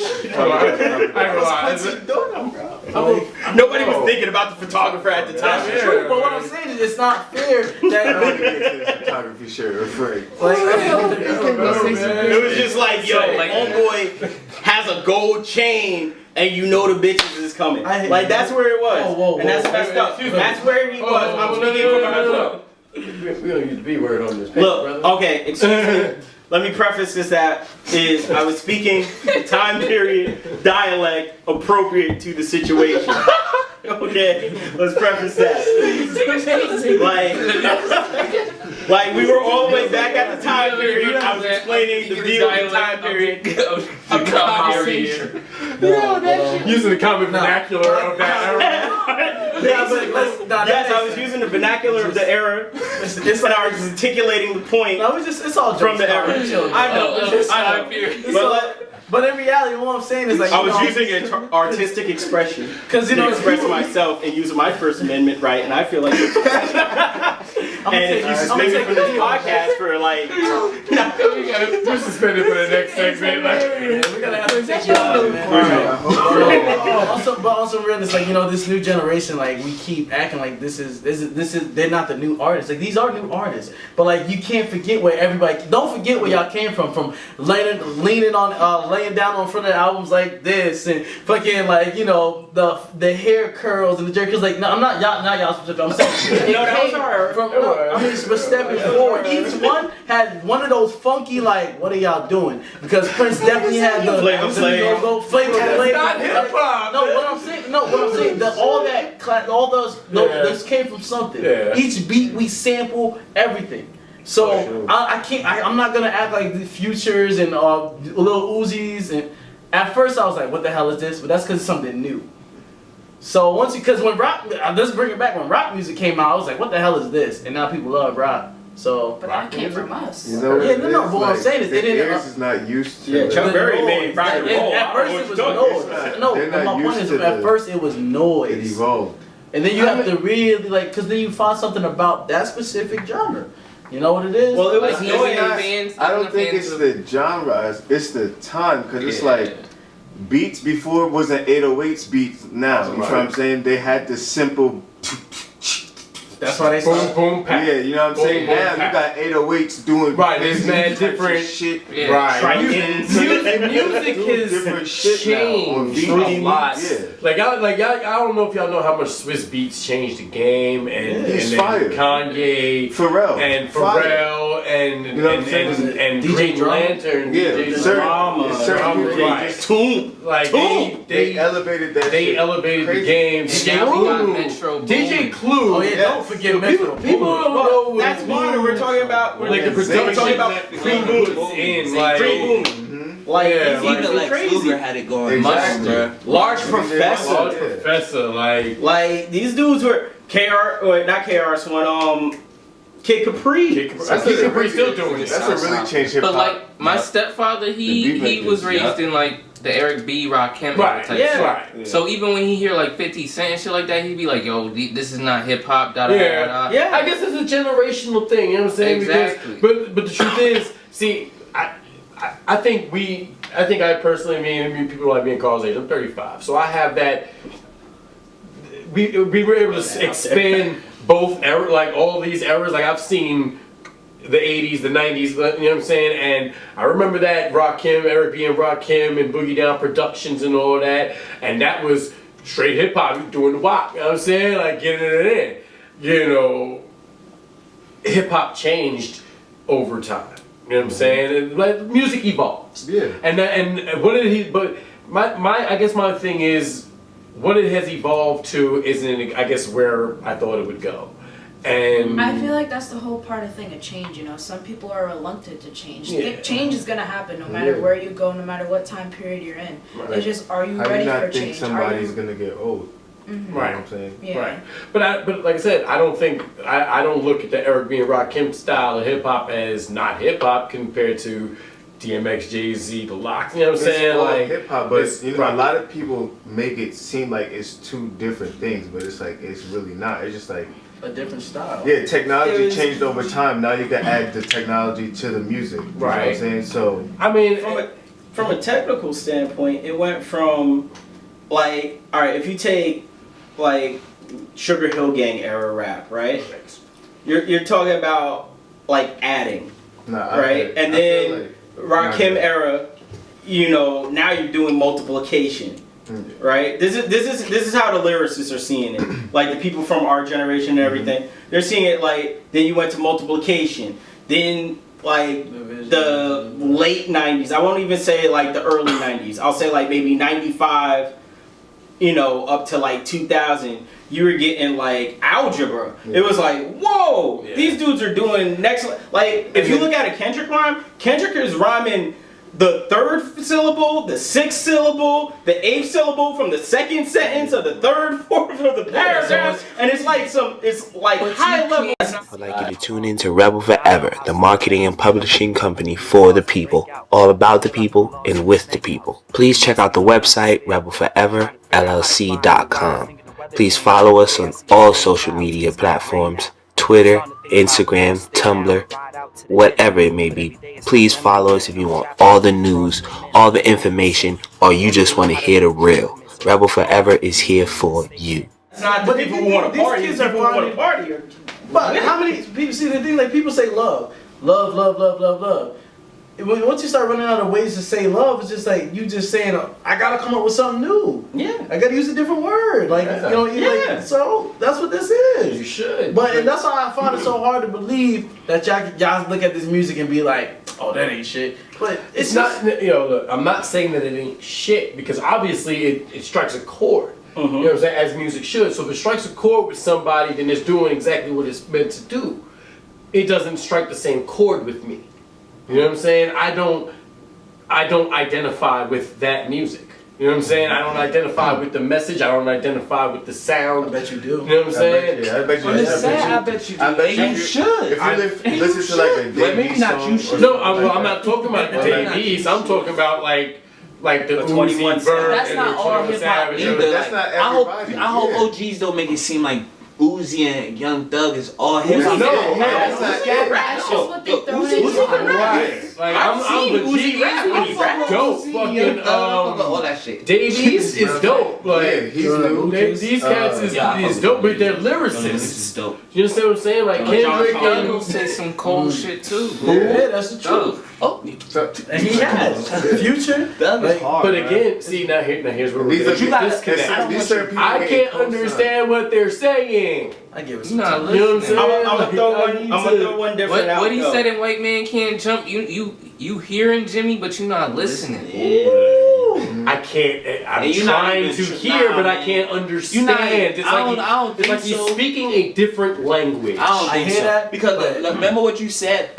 Speaker 9: Nobody was thinking about the photographer at the time.
Speaker 6: True, but what I'm saying is it's not fair that
Speaker 10: Photography shirt, afraid.
Speaker 9: It was just like, yo,
Speaker 5: So, like-
Speaker 9: homeboy has a gold chain and you know the bitches is coming. Like that's where it was.
Speaker 6: Whoa,
Speaker 9: And that's
Speaker 6: whoa.
Speaker 9: messed up. That's where he was. I'm speaking from my
Speaker 2: We don't use the B word on this page,
Speaker 9: Look,
Speaker 2: brother.
Speaker 9: okay, excuse me. let me preface this that is I was speaking the time period, dialect appropriate to the situation. Okay, let's preface that. Like we were all the way back at the time period. I was explaining the view of the time period of conversation.
Speaker 2: Using the common vernacular of that era.
Speaker 9: Yes, I was using the vernacular of the era. It's like I was articulating the point.
Speaker 6: No, it's all
Speaker 9: from the era.
Speaker 6: I
Speaker 9: know.
Speaker 6: But in reality, what I'm saying is like
Speaker 9: I was using an artistic expression
Speaker 6: because
Speaker 9: to express myself and using my First Amendment right, and I feel like. And if you suspend me from this podcast for like,
Speaker 2: we're suspended for the next segment.
Speaker 6: We gotta have to take you out, man. But also realize like this new generation, like we keep acting like this is they're not the new artists. Like these are new artists, but like you can't forget where everybody. Don't forget where y'all came from leaning on laying down on front of the albums like this and fucking like the hair curls and the jerky. Like no, I'm not y'all specific. I'm saying
Speaker 9: no, that was hard.
Speaker 6: But stepping forward, each one had one of those funky like, what are y'all doing? Because Prince definitely had the
Speaker 9: Flavor Flav.
Speaker 6: Not hip hop. No, what I'm saying, all those came from something.
Speaker 2: Yeah.
Speaker 6: Each beat we sample everything. So I'm not gonna act like the Futures and Lil Uzis. And at first I was like, what the hell is this? But that's because it's something new. So because when rock, let's bring it back. When rock music came out, I was like, what the hell is this? And now people love rock. So,
Speaker 3: but that came from us.
Speaker 10: You know
Speaker 6: but what I'm saying is
Speaker 10: the ears is not used to.
Speaker 9: Yeah, Chuck Berry made rock and roll.
Speaker 6: At first it was noise. No, my point is, at first it was noise.
Speaker 10: It evolved.
Speaker 6: And then you have to really because then you find something about that specific genre. You know what it is?
Speaker 9: Well, it was
Speaker 5: noise.
Speaker 10: I don't think it's the genre. It's the time because it's like. Beats before wasn't 808s beats now. You know what I'm saying? They had the simple.
Speaker 6: That's why they
Speaker 2: boom boom pack.
Speaker 10: Yeah, you know what I'm saying?
Speaker 2: Boom,
Speaker 10: now you got 808s doing
Speaker 2: it's man different
Speaker 10: shit.
Speaker 5: Yeah.
Speaker 2: Right. Music has
Speaker 10: different shit
Speaker 2: changed
Speaker 10: now,
Speaker 2: a lot.
Speaker 10: Yeah.
Speaker 2: Like I don't know if y'all know how much Swiss Beats changed the game and
Speaker 10: fire.
Speaker 2: Kanye,
Speaker 10: Pharrell
Speaker 2: and
Speaker 6: DJ
Speaker 2: Green
Speaker 6: Drama.
Speaker 10: Yeah,
Speaker 2: Lantern, DJ
Speaker 10: certain
Speaker 2: right. They
Speaker 10: elevated that.
Speaker 2: They
Speaker 10: shit.
Speaker 2: elevated the game.
Speaker 5: And now we got Metro Boomin.
Speaker 2: DJ Clue.
Speaker 6: Oh yeah, don't forget Metro.
Speaker 2: People don't know
Speaker 9: That's modern. We're talking about
Speaker 2: like the production.
Speaker 9: We're talking about
Speaker 2: pre-boom in like
Speaker 9: pre-boom. Like
Speaker 11: Even like
Speaker 9: crazy.
Speaker 11: Fluger had it going.
Speaker 10: Exactly.
Speaker 9: Large Professor.
Speaker 2: Large Professor,
Speaker 9: like these dudes were not KRS One. Kid Capri.
Speaker 2: Kid Capri still doing it.
Speaker 10: That's a really changed hip hop.
Speaker 5: But like my stepfather, he was raised in like the Eric B, Rakim type shit.
Speaker 2: Right.
Speaker 5: So even when he hear like 50 Cent and shit like that, he'd be like, "Yo, this is not hip hop."
Speaker 2: Yeah, I guess it's a generational thing. You know what I'm saying?
Speaker 5: Exactly.
Speaker 2: Because, but the truth is, see, I think I personally, me people like me in Carl's age. I'm 35, so I have that. We were able to expand both eras, like all these eras. Like I've seen the 80s, the 90s, you know what I'm saying? And I remember that Rakim, Eric B and Rakim and Boogie Down Productions and all that. And that was straight hip hop, doing the WAP, you know what I'm saying? Like getting it in. You know, hip hop changed over time. You know what I'm saying? And like music evolves.
Speaker 10: Yeah.
Speaker 2: And what did he, but I guess my thing is, what it has evolved to isn't, I guess, where I thought it would go. And
Speaker 3: I feel like that's the whole part of thing of change, some people are reluctant to change.
Speaker 2: Yeah.
Speaker 3: Change is gonna happen no matter where you go, no matter what time period you're in.
Speaker 2: Right.
Speaker 3: It's just, are you
Speaker 10: How do
Speaker 3: ready
Speaker 10: you not
Speaker 3: for
Speaker 10: think
Speaker 3: change?
Speaker 10: somebody's gonna get old?
Speaker 3: Mm-hmm.
Speaker 10: You know what I'm saying?
Speaker 3: Yeah.
Speaker 2: Right. But like I said, I don't think I don't look at the Eric B and Rakim style of hip hop as not hip hop compared to DMX, Jay-Z, The Lox. You know what I'm saying? Like
Speaker 10: hip hop, but a lot of people make it seem like it's two different things, but it's like it's really not. It's just like
Speaker 6: a different style.
Speaker 10: Yeah, technology changed over time. Now you can add the technology to the music. You know what I'm saying? So
Speaker 2: I mean,
Speaker 9: from a technical standpoint, it went from like, all right, if you take like Sugar Hill Gang era rap, right? You're talking about like adding, right? And then Rakim era, now you're doing multiplication. Right. This is how the lyricists are seeing it. Like the people from our generation and everything, they're seeing it like then you went to multiplication, then
Speaker 4: like the late 90s. I won't even say like the early 90s. I'll say like maybe 95, you know, up to like 2000. You were getting like algebra. Yeah. It was like, whoa, these dudes are doing next. Like, if you look at a Kendrick rhyme, Kendrick is rhyming the 3rd syllable, the 6th syllable, the 8th syllable from the 2nd sentence of the 3rd, 4th of the paragraph, and it's like high level.
Speaker 7: I'd like you to tune in to Rebel Forever, the marketing and publishing company for the people, all about the people and with the people. Please check out the website rebelforeverllc.com. Please follow us on all social media platforms, Twitter, Instagram, Tumblr, whatever it may be. Please follow us if you want all the news, all the information, or you just want to hear the real. Rebel Forever is here for you.
Speaker 4: It's not the people who want to party, it's people who want to party.
Speaker 6: But how many people see the thing? Like people say love. Once you start running out of ways to say love, it's just like you just saying, I gotta come up with something new.
Speaker 4: Yeah.
Speaker 6: I gotta use a different word. Like like, so that's what this is.
Speaker 2: You should.
Speaker 6: And that's why I find it so hard to believe that y'all look at this music and be like, oh, that ain't shit. But
Speaker 2: it's not. Look, I'm not saying that it ain't shit because obviously it strikes a chord. You know what I'm saying? As music should. So if it strikes a chord with somebody, then it's doing exactly what it's meant to do. It doesn't strike the same chord with me. You know what I'm saying? I don't identify with that music. You know what I'm saying? I don't identify with the message. I don't identify with the sound.
Speaker 6: I bet you do.
Speaker 2: You know what I'm saying?
Speaker 8: I bet you do.
Speaker 10: I bet
Speaker 8: you should.
Speaker 10: If you listen to like a Dave song,
Speaker 2: no, I'm not talking about the Dave. I'm talking about like the 21 Bird.
Speaker 8: That's not all hip hop either.
Speaker 10: That's not everybody.
Speaker 8: I hope OGs don't make it seem like Uzi and Young Thug is all hip hop.
Speaker 2: No,
Speaker 10: that's not
Speaker 3: That's just what they throw in.
Speaker 2: Right. Like I'm legit rapping. Dope. Fucking
Speaker 8: all that shit.
Speaker 2: Davies is dope. Like
Speaker 10: he's new.
Speaker 2: These cats is dope, but they're lyricists.
Speaker 8: This is dope.
Speaker 2: You understand what I'm saying? Like Kendrick
Speaker 5: and say some cold shit too.
Speaker 6: Yeah, that's the truth.
Speaker 8: Oh,
Speaker 6: and he has Future.
Speaker 2: But again, see now here's where we're disconnect. I can't understand what they're saying.
Speaker 6: I give it
Speaker 5: some time.
Speaker 2: You know what I'm saying?
Speaker 4: I'm gonna throw one different out.
Speaker 5: What he said in White Man Can't Jump, you hearing Jimmy, but you're not listening.
Speaker 2: I can't. I'm trying to hear, but I can't understand. It's like he's speaking a different language.
Speaker 8: I don't think so.
Speaker 6: That,
Speaker 8: because remember what you said?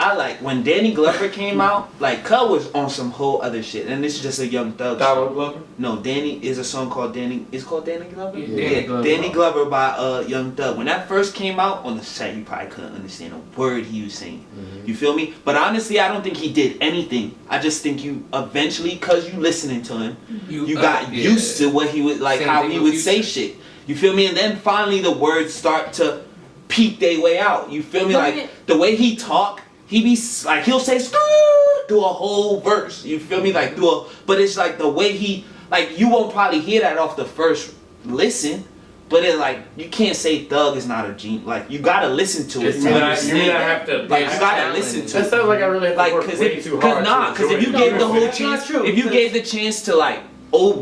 Speaker 8: When Danny Glover came out, like Cub was on some whole other shit, and this is just a Young Thug.
Speaker 2: Donald Glover?
Speaker 8: No, Danny is a song called Danny. It's called Danny Glover.
Speaker 5: Yeah,
Speaker 8: Danny Glover by Young Thug. When that first came out on the set, you probably couldn't understand a word he was saying. You feel me? But honestly, I don't think he did anything. I just think you eventually, cause you listening to him, you got used to what he would like, how he would say shit. You feel me? And then finally the words start to peek their way out. You feel me? Like the way he talk, he be like he'll say through a whole verse. You feel me? Like but it's like the way he like you won't probably hear that off the first listen. But it's like you can't say Thug is not a genius. Like you gotta listen to it.
Speaker 2: You mean I have to?
Speaker 8: Like you gotta listen to it.
Speaker 2: That sounds like I really have to work way too hard.
Speaker 8: Because if you gave the whole chance, if you gave the chance to like what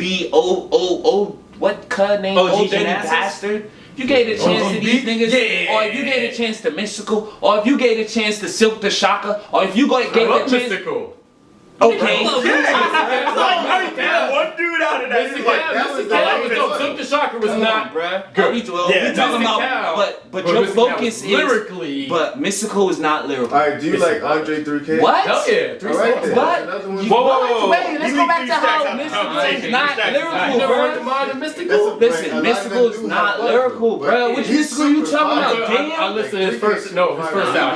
Speaker 8: cut name?
Speaker 4: OG
Speaker 8: Dirty Bastard. If you gave the chance to these niggas, or if you gave the chance to Mystical, or if you gave the chance to Silk the Shocker, or if you gave the chance.
Speaker 2: Mystical.
Speaker 8: Okay.
Speaker 9: One dude out of that.
Speaker 2: Silk the Shocker was not good.
Speaker 8: We talking about, but your focus is
Speaker 2: lyrically.
Speaker 8: But Mystical is not lyrical.
Speaker 10: Alright, do you like Andre 3K?
Speaker 8: What?
Speaker 2: Hell yeah, 3 songs.
Speaker 8: What?
Speaker 9: Whoa.
Speaker 8: Wait, let's go back to how Mystical is not lyrical,
Speaker 2: You never heard the
Speaker 8: bro.
Speaker 2: mind of Mystical?
Speaker 8: Listen, Mystical is not lyrical, bro. Which Mystical you talking about?
Speaker 2: I listened to his first album.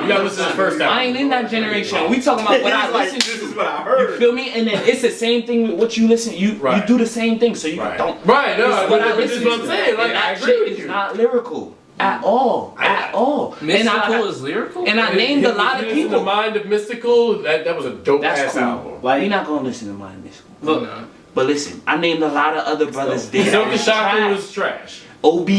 Speaker 2: You gotta listen to his first album.
Speaker 8: I ain't in that generation. We talking about what I listen to.
Speaker 9: This is what I heard.
Speaker 8: You feel me? And then it's the same thing with what you listen. You do the same thing, so you don't.
Speaker 2: Right, no,
Speaker 8: What I
Speaker 2: this
Speaker 8: listen
Speaker 2: is what I'm saying. Like, I
Speaker 8: that
Speaker 2: agree
Speaker 8: shit
Speaker 2: with
Speaker 8: is
Speaker 2: you.
Speaker 8: not lyrical at all. At all.
Speaker 5: Mystical is lyrical?
Speaker 8: And I named a lot of
Speaker 2: The
Speaker 8: people.
Speaker 2: Mind of Mystical, that was a dope
Speaker 8: That's
Speaker 2: ass
Speaker 8: cool.
Speaker 2: album.
Speaker 8: Like, you're not gonna listen to Mind of Mystical. But listen, I named a lot of other brothers there.
Speaker 2: Silk the Shocker was trash.
Speaker 8: OB,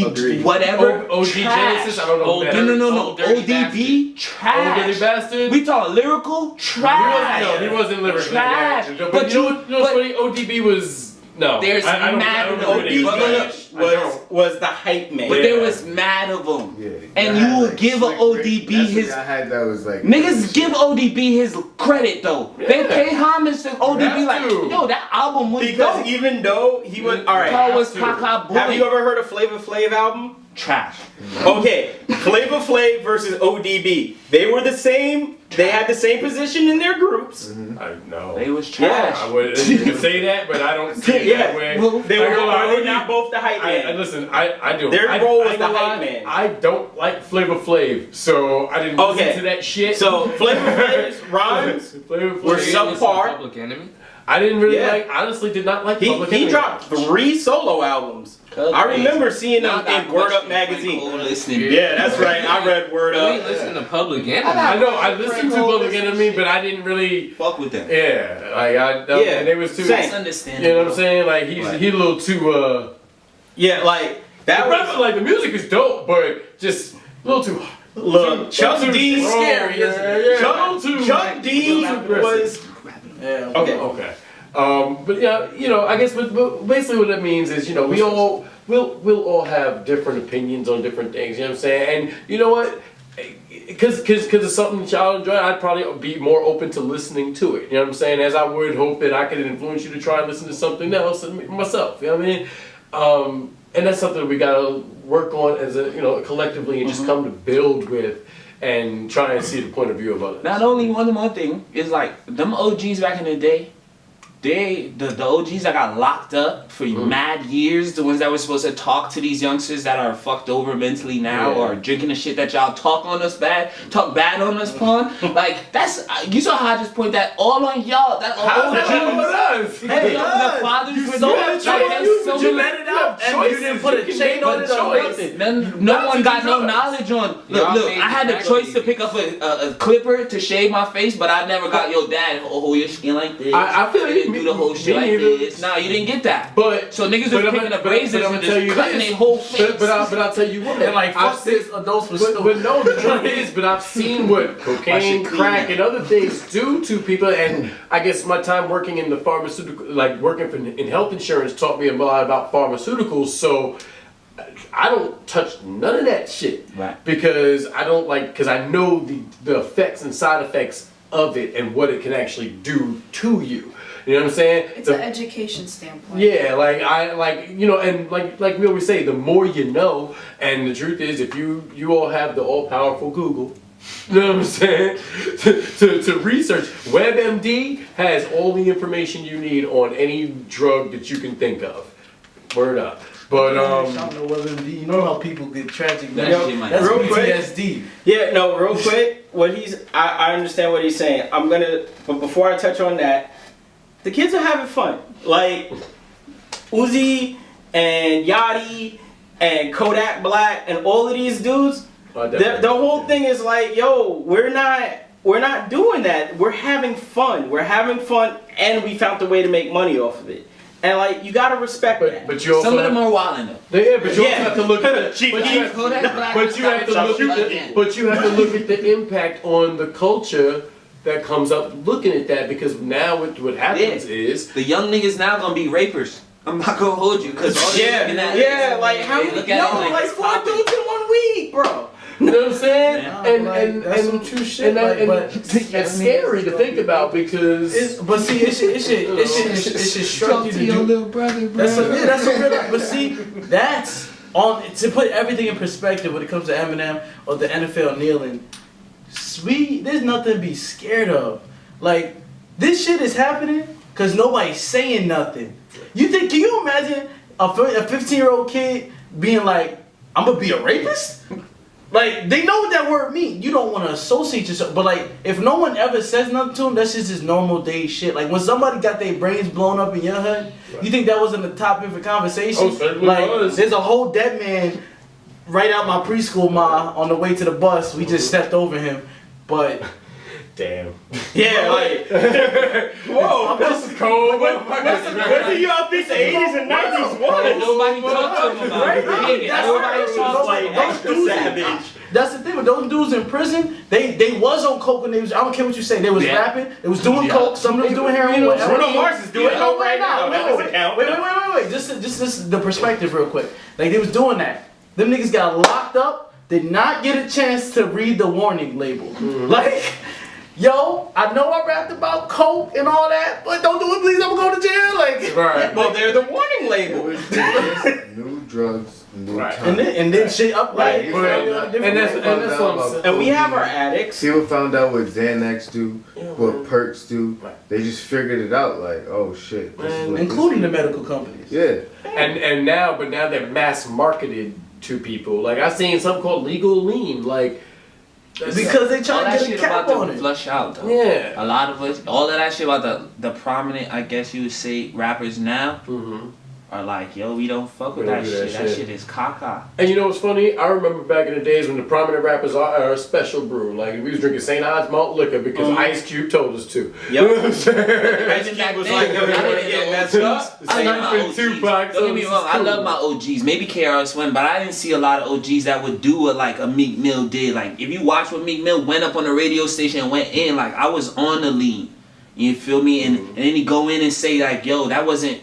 Speaker 8: whatever.
Speaker 2: OG Genesis, I don't know.
Speaker 8: No. ODB, trash.
Speaker 2: Dirty Bastard.
Speaker 8: We talking lyrical, trash.
Speaker 2: He wasn't lyrical.
Speaker 8: Trash.
Speaker 2: But you know what's funny? ODB was No,
Speaker 5: There's
Speaker 2: I
Speaker 5: mad
Speaker 2: don't
Speaker 5: of
Speaker 2: know
Speaker 5: them.
Speaker 2: what it is.
Speaker 9: was the hype man.
Speaker 5: But there was mad of them.
Speaker 10: Yeah,
Speaker 5: And
Speaker 10: I
Speaker 5: you
Speaker 10: had,
Speaker 5: will
Speaker 10: like,
Speaker 5: give a
Speaker 10: Slick Rick.
Speaker 5: ODB
Speaker 10: That's
Speaker 5: his.
Speaker 10: what I had that was like.
Speaker 5: Niggas give ODB his credit though. They
Speaker 2: Yeah.
Speaker 5: pay homage to ODB
Speaker 2: Have
Speaker 5: like,
Speaker 2: to.
Speaker 5: yo, that album was
Speaker 9: Because
Speaker 5: dope.
Speaker 9: even though he was alright.
Speaker 5: How was
Speaker 2: to.
Speaker 5: Kaka
Speaker 9: Have you
Speaker 5: Bullet?
Speaker 9: ever heard of Flavor Flav album?
Speaker 5: Trash.
Speaker 9: Okay, Flavor Flav versus ODB. They were the same. They had the same position in their groups.
Speaker 2: I know.
Speaker 5: They was trash.
Speaker 2: I would you could say that, but I don't see it
Speaker 9: Yeah,
Speaker 2: that way.
Speaker 5: well,
Speaker 9: They
Speaker 2: I
Speaker 9: were,
Speaker 2: go, I
Speaker 9: they were
Speaker 2: would
Speaker 9: not both the hype man.
Speaker 2: Listen, I do.
Speaker 9: Their
Speaker 2: I,
Speaker 9: role
Speaker 2: I
Speaker 9: was the
Speaker 2: ain't gonna
Speaker 9: hype
Speaker 2: lie,
Speaker 9: man.
Speaker 2: I don't like Flavor Flav, so I didn't
Speaker 9: Okay.
Speaker 2: listen to that shit.
Speaker 9: So Flavor Flav's rhymes
Speaker 2: Flavor
Speaker 9: were
Speaker 2: Flav.
Speaker 9: subpar.
Speaker 5: Public Enemy.
Speaker 2: I didn't really
Speaker 9: Yeah.
Speaker 2: like. Honestly, did not like.
Speaker 9: He
Speaker 2: Public Enemy.
Speaker 9: dropped 3 solo albums. I remember seeing them in Word Up magazine. Yeah, that's right. I read Word
Speaker 5: You ain't
Speaker 9: Up.
Speaker 5: listen to Public Enemy.
Speaker 2: I know. I listened to Public Enemy, but I didn't really.
Speaker 8: Fuck with them.
Speaker 2: Yeah, like
Speaker 9: Yeah.
Speaker 2: they was too.
Speaker 9: Same.
Speaker 5: It's understandable.
Speaker 2: You know what I'm saying? Like he a little too.
Speaker 9: Yeah, like that
Speaker 2: The rest
Speaker 9: was
Speaker 2: of, like the music is dope, but just a little too.
Speaker 9: look. Chuck D.
Speaker 6: scary, isn't it?
Speaker 9: Chuck D. was
Speaker 6: Yeah.
Speaker 9: okay.
Speaker 2: Okay. But yeah, I guess but basically what that means is, we'll all have different opinions on different things. You know what I'm saying? And you know what? Because it's something that y'all enjoy, I'd probably be more open to listening to it. You know what I'm saying? As I would hope that I could influence you to try and listen to something else myself. You know what I mean? And that's something we gotta work on as collectively and just come to build with and try and see the point of view of others.
Speaker 5: Not only one more thing is like them OGs back in the day. The OGs that got locked up for mad years, the ones that were supposed to talk to these youngsters that are fucked over mentally now or drinking the shit that y'all talk bad on us upon. Like that's you saw how I just point that all on y'all. That all
Speaker 2: How
Speaker 5: OGs. Hey, the fathers were so much
Speaker 6: You let it out and you didn't put a chain on it or nothing.
Speaker 5: No one got no knowledge on. Look, I had the choice to pick up a clipper to shave my face, but I never got your dad hold your skin like this.
Speaker 2: I feel
Speaker 5: You didn't do the whole shit like this. Nah, you didn't get that.
Speaker 2: But
Speaker 5: So niggas was picking up razors and just cutting their whole face.
Speaker 2: But I'll tell you what.
Speaker 6: And like,
Speaker 2: I've
Speaker 6: fuck this, adults were
Speaker 2: But
Speaker 6: stupid.
Speaker 2: no, the truth is, but I've seen what cocaine, crack, and other things do to people, and I guess my time working in the pharmaceutical, like working in health insurance, taught me a lot about pharmaceuticals. So I don't touch none of that shit,
Speaker 5: Right.
Speaker 2: because because I know the effects and side effects of it and what it can actually do to you. You know what I'm saying?
Speaker 3: It's an education standpoint.
Speaker 2: Yeah, and like we always say, the more you know, and the truth is, if you all have the all-powerful Google, you know what I'm saying, to research, WebMD has all the information you need on any drug that you can think of. Word up. But
Speaker 6: You know how people get tragic.
Speaker 5: That
Speaker 6: That's
Speaker 5: shit might-
Speaker 9: Real quick.
Speaker 6: PTSD.
Speaker 9: Yeah, no, real quick. I understand what he's saying. But before I touch on that, the kids are having fun. Like Uzi and Yachty and Kodak Black and all of these dudes. The whole thing is like, yo, we're not doing that. We're having fun. We're having fun, and we found a way to make money off of it. And like, you gotta respect that.
Speaker 2: But you also
Speaker 5: Some of them are wilding though.
Speaker 2: Yeah, but you
Speaker 9: Yeah.
Speaker 2: also have to look at the,
Speaker 9: Chief
Speaker 2: but
Speaker 9: Keef.
Speaker 2: you have to look at the impact on the culture that comes up looking at that, because now what happens is
Speaker 5: The young niggas now gonna be rapers. I'm not gonna hold you because
Speaker 9: Like how
Speaker 5: They look at it like it's
Speaker 9: 4
Speaker 5: popping.
Speaker 9: dudes in 1 week, bro.
Speaker 2: you know what I'm saying?
Speaker 6: Yeah. That's some true shit.
Speaker 2: It's scary to think about because
Speaker 6: it should struck you to do.
Speaker 5: little brother, bro.
Speaker 6: That's a real. But see, that's on to put everything in perspective when it comes to Eminem or the NFL kneeling. There's nothing to be scared of. Like this shit is happening because nobody's saying nothing. Can you imagine a 15-year-old kid being like, "I'm gonna be a rapist"? Like, they know what that word means. You don't want to associate yourself. But, like, if no one ever says nothing to them, that's just normal day shit. Like, when somebody got their brains blown up in your head, you think that wasn't the topic of conversation?
Speaker 2: Oh, certainly
Speaker 6: like,
Speaker 2: was.
Speaker 6: there's a whole dead man right out my preschool, on the way to the bus. We just stepped over him. But,
Speaker 2: damn.
Speaker 9: Yeah, like whoa.
Speaker 2: This is cold.
Speaker 9: What do y'all think the 80s and 90s was?
Speaker 5: Nobody talked to him about it.
Speaker 6: Right?
Speaker 5: Everybody
Speaker 6: That's
Speaker 5: talked
Speaker 9: Like
Speaker 5: to him.
Speaker 9: extra savage.
Speaker 6: That's the thing. With those dudes in prison, they was on coke when they was. I don't care what you say. They was rapping. They was doing coke. Some of them was doing heroin. Whatever.
Speaker 9: Bruno Mars is doing coke right now. That doesn't count.
Speaker 6: Wait. Just the perspective real quick. Like they was doing that. Them niggas got locked up. Did not get a chance to read the warning label. Like. Yo, I know I rapped about coke and all that, but don't do it, please. I'm gonna go to jail. Like,
Speaker 9: right. Well, they're the warning label.
Speaker 10: New drugs, new
Speaker 2: Right.
Speaker 10: time.
Speaker 6: And then shit up right.
Speaker 2: And that's what I'm saying.
Speaker 9: And we have our addicts.
Speaker 10: People found out what Xanax do, what perks do. They just figured it out. Like, oh shit, this is what
Speaker 6: Including the medical companies.
Speaker 10: Yeah.
Speaker 2: And now they're mass marketed to people. Like I seen something called legal lean. Like
Speaker 6: Because they
Speaker 5: All
Speaker 6: try
Speaker 5: that
Speaker 6: to get a
Speaker 5: shit
Speaker 6: cap
Speaker 5: about
Speaker 6: on
Speaker 5: to
Speaker 6: it.
Speaker 5: flush out though.
Speaker 2: Yeah.
Speaker 5: A lot of us, all of that shit about the prominent, I guess you would say, rappers now are like, yo, we don't fuck with
Speaker 2: We
Speaker 5: that
Speaker 2: don't do
Speaker 5: shit.
Speaker 2: that
Speaker 5: That
Speaker 2: shit.
Speaker 5: shit is caca.
Speaker 2: And you know what's funny? I remember back in the days when the prominent rappers are a special brew. Like we was drinking St. Ives malt liquor because Ice Cube told us to.
Speaker 9: Yep.
Speaker 2: You know what I'm saying?
Speaker 9: Ice Cube was like, yo, you want to get messed up?
Speaker 5: I love my
Speaker 2: Same
Speaker 5: OGs.
Speaker 2: for Tupac,
Speaker 5: Don't get me
Speaker 2: so
Speaker 5: wrong,
Speaker 2: this
Speaker 5: I
Speaker 2: is
Speaker 5: love
Speaker 2: cool.
Speaker 5: my OGs. Maybe KRS-One, but I didn't see a lot of OGs that would do what like a Meek Mill did. Like if you watch what Meek Mill went up on the radio station and went in, like I was on the lean. You feel me? And then he go in and say like, yo, that wasn't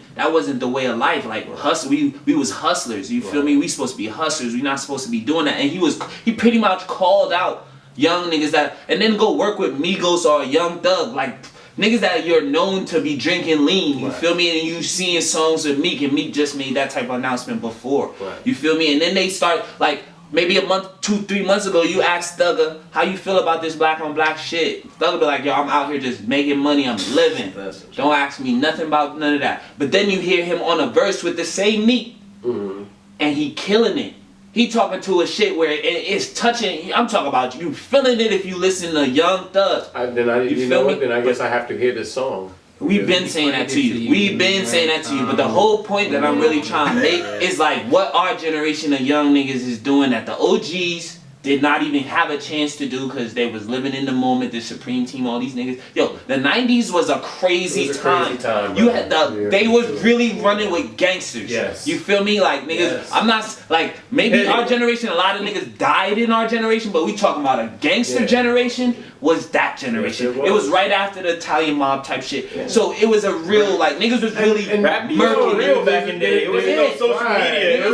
Speaker 5: the way of life. Like hustle, we was hustlers. You feel me? We supposed to be hustlers. We not supposed to be doing that. And he pretty much called out young niggas that, and then go work with Migos or Young Thug, like niggas that you're known to be drinking lean. You feel me? And you seeing songs with Meek, and Meek just made that type of announcement before. You feel me? And then they start like. Maybe a month, 2-3 months ago, you asked Thugger, how you feel about this black on black shit? Thugger be like, yo, I'm out here just making money, I'm living. Don't ask me nothing about none of that. But then you hear him on a verse with the same Meek, and he killing it. He talking to a shit where it's touching. I'm talking about you feeling it if you listen to Young Thug.
Speaker 2: Then I guess I have to hear this song.
Speaker 5: We've been saying that to you. We've been saying that to you. But the whole point that I'm really trying to make is like what our generation of young niggas is doing that the OGs did not even have a chance to do because they was living in the moment, the Supreme Team, all these niggas. Yo, the 90s was a crazy time. You had they was really running with gangsters.
Speaker 2: Yes.
Speaker 5: You feel me? Like niggas, I'm not like maybe our generation, a lot of niggas died in our generation, but we talking about a gangster generation was that generation.
Speaker 2: Yes,
Speaker 5: it was right after the Italian mob type shit. So it was a real like niggas was really
Speaker 9: Rap beef was real back in the day. It was no social media. It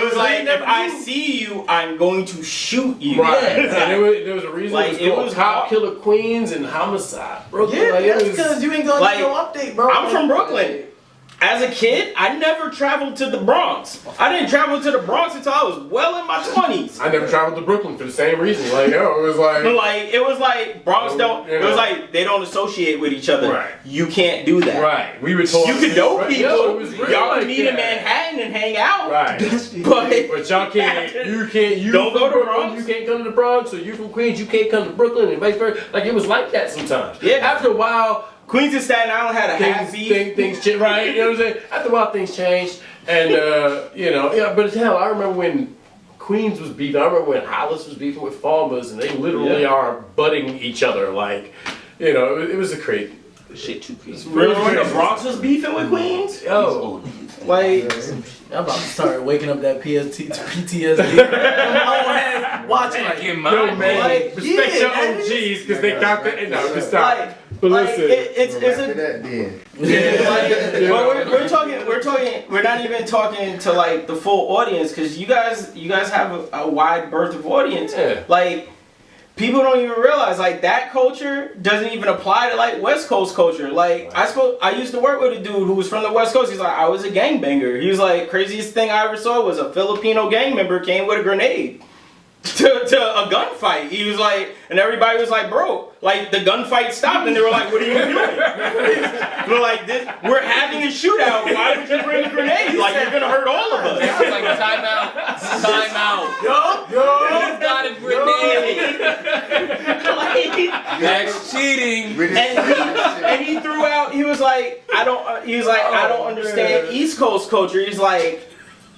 Speaker 9: was like if I see you, I'm going to shoot you.
Speaker 2: Right. And there was a reason
Speaker 9: Like,
Speaker 2: it was called Cop Killer Queens and Homicide. Brooklyn. Like,
Speaker 6: that's because you ain't gonna
Speaker 9: like,
Speaker 6: get no update, bro.
Speaker 9: I'm from Brooklyn. As a kid, I never traveled to the Bronx. I didn't travel to the Bronx until I was well in my 20s.
Speaker 2: I never traveled to Brooklyn for the same reason. Like, yo, it was like...
Speaker 9: It was like Bronx don't... It was like they don't associate with each other.
Speaker 2: Right.
Speaker 9: You can't do that.
Speaker 2: Right. We were told...
Speaker 9: You can know
Speaker 2: right,
Speaker 9: people.
Speaker 2: yo, it was real
Speaker 9: Y'all
Speaker 2: like
Speaker 9: can meet in
Speaker 2: that.
Speaker 9: Manhattan and hang out.
Speaker 2: Right.
Speaker 9: But
Speaker 2: y'all can't... You
Speaker 9: don't go to
Speaker 2: Brooklyn,
Speaker 9: Bronx.
Speaker 2: You can't come to the Bronx, or you from Queens, you can't come to Brooklyn, and vice versa. Like, it was like that sometimes.
Speaker 9: Yeah.
Speaker 2: After a while...
Speaker 9: Queens and Staten Island had a half beef.
Speaker 2: Things changed, right? You know what I'm saying? After a while, things changed, and but hell, I remember when Queens was beefing. I remember when Hollis was beefing with Farmers, and they literally are butting each other. Like, it was a crazy.
Speaker 5: shit too crazy.
Speaker 9: Remember when the Bronx was beefing with Queens?
Speaker 2: Yo,
Speaker 9: Like,
Speaker 6: I'm about to start waking up that PTSD. I'm watching like,
Speaker 2: yo, man,
Speaker 9: Like,
Speaker 2: respect your
Speaker 6: that
Speaker 2: OGs because they got the. No, just stop.
Speaker 9: like,
Speaker 2: But
Speaker 9: like
Speaker 2: listen,
Speaker 9: it's
Speaker 10: After
Speaker 9: a
Speaker 10: that, then.
Speaker 9: but we're talking. We're not even talking to like the full audience because you guys have a wide berth of audience.
Speaker 2: Yeah.
Speaker 9: Like people don't even realize like that culture doesn't even apply to like West Coast culture. Like I used to work with a dude who was from the West Coast. He's like, I was a gangbanger. He was like, craziest thing I ever saw was a Filipino gang member came with a grenade to a gunfight. He was like, and everybody was like, bro, like the gunfight stopped, and they were like, what are you doing? We're like, we're having a shootout. Why would you bring a grenade? Like you're gonna hurt all of us.
Speaker 5: It's like time out. Time out. He's got a grenade. That's cheating.
Speaker 9: And he threw out. He was like, I don't understand East Coast culture. He's like,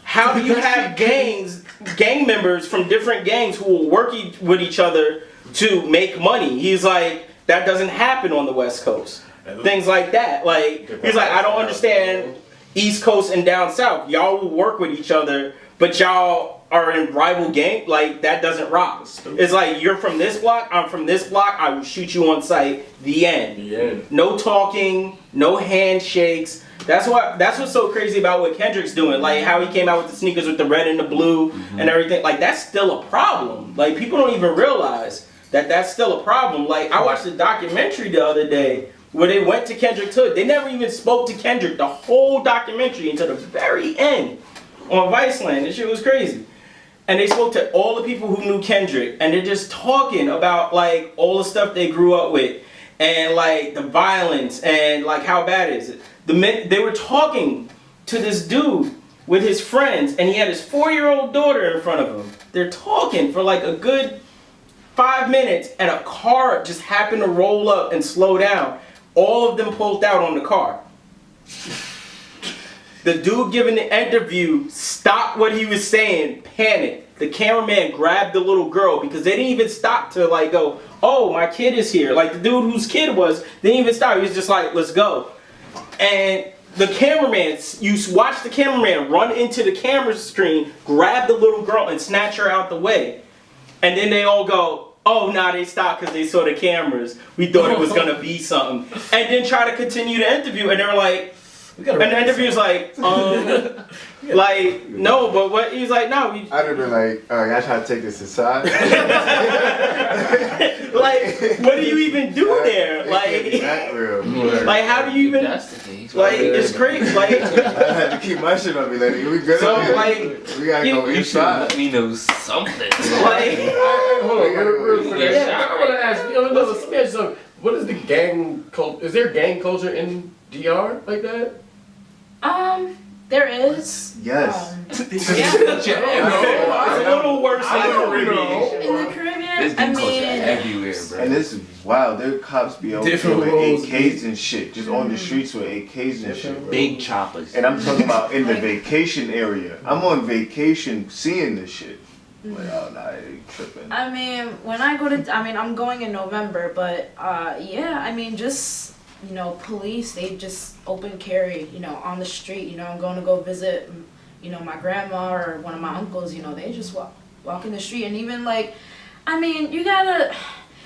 Speaker 9: how do you have gang members from different gangs who will work with each other to make money? He's like, that doesn't happen on the West Coast. Things like that. Like, he's like, I don't understand East Coast and down south. Y'all will work with each other, but y'all are in rival gang. Like, that doesn't rock. It's like, you're from this block, I'm from this block, I will shoot you on sight. The end.
Speaker 2: The end.
Speaker 9: No talking, no handshakes. That's what's so crazy about what Kendrick's doing. Like, how he came out with the sneakers with the red and the blue and everything. Like, that's still a problem. Like, people don't even realize that that's still a problem. Like, I watched a documentary the other day where they went to Kendrick's hood. They never even spoke to Kendrick the whole documentary until the very end on Viceland. This shit was crazy. And they spoke to all the people who knew Kendrick, and they're just talking about, like, all the stuff they grew up with, and, like, the violence, and, like, how bad is it. They were talking to this dude with his friends, and he had his 4-year-old daughter in front of him. They're talking for, like, a good 5 minutes, and a car just happened to roll up and slow down. All of them pulled out on the car. The dude giving the interview stopped what he was saying, panicked. The cameraman grabbed the little girl because they didn't even stop to like go, oh, my kid is here. Like the dude whose kid was, didn't even stop. He was just like, let's go. And the cameraman, you watch the cameraman run into the camera screen, grab the little girl and snatch her out the way. And then they all go, oh, nah, they stopped because they saw the cameras. We thought it was going to be something. And then try to continue the interview. And they're like, and the interview's like, like, no, but what? He's like, no.
Speaker 10: I'd have been like, all right, y'all trying to take this aside?
Speaker 9: Like, what do you even do there? Like, like, how do you even, like, it's crazy. Like,
Speaker 10: I had to keep my shit on me, like, we good.
Speaker 9: So, like,
Speaker 10: we gotta go inside.
Speaker 5: Let me know something.
Speaker 9: Like,
Speaker 2: hold on, I want to ask you, let me ask you something. What is the gang culture? Is there gang culture in DR like that?
Speaker 3: There is.
Speaker 10: Yes.
Speaker 3: Yeah.
Speaker 9: it's a little worse in the Caribbean.
Speaker 3: In the Caribbean,
Speaker 5: There's
Speaker 3: I
Speaker 5: gang culture
Speaker 3: mean,
Speaker 5: everywhere, bro.
Speaker 10: And this is wild. There are cops be out there
Speaker 6: Different
Speaker 10: with
Speaker 6: roles,
Speaker 10: AKs and shit, just on the streets with AKs and shit, bro.
Speaker 5: Big choppers.
Speaker 10: And I'm talking about in the vacation area. I'm on vacation seeing this shit. Like, oh, nah, they tripping.
Speaker 3: I mean, when I go to, I'm going in November, but yeah, I mean, just, you know, police, they just open carry, you know, on the street. You know, I'm going to go visit, you know, my grandma or one of my uncles, you know, they just walk in the street. And even like, I mean, you gotta,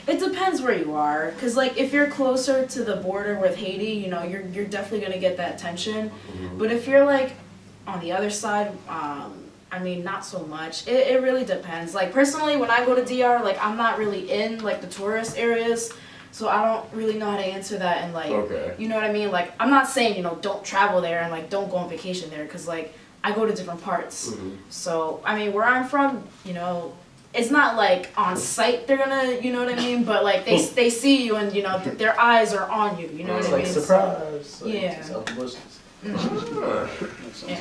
Speaker 3: it depends where you are. Cause like, if you're closer to the border with Haiti, you know, you're definitely gonna get that tension. But if you're like on the other side, I mean, not so much. It really depends. Like, personally, when I go to DR, like, I'm not really in, like, the tourist areas, so I don't really know how to answer that, and, like, you know what I mean? Like, I'm not saying, you know, don't travel there and, like, don't go on vacation there, because, like, I go to different parts. So, I mean, where I'm from, you know, it's not, like, on site they're gonna, you know what I mean? But, like, they see you and, you know, their eyes are on you, you know what I mean?
Speaker 6: It's like surprise.
Speaker 3: So, yeah. Yeah.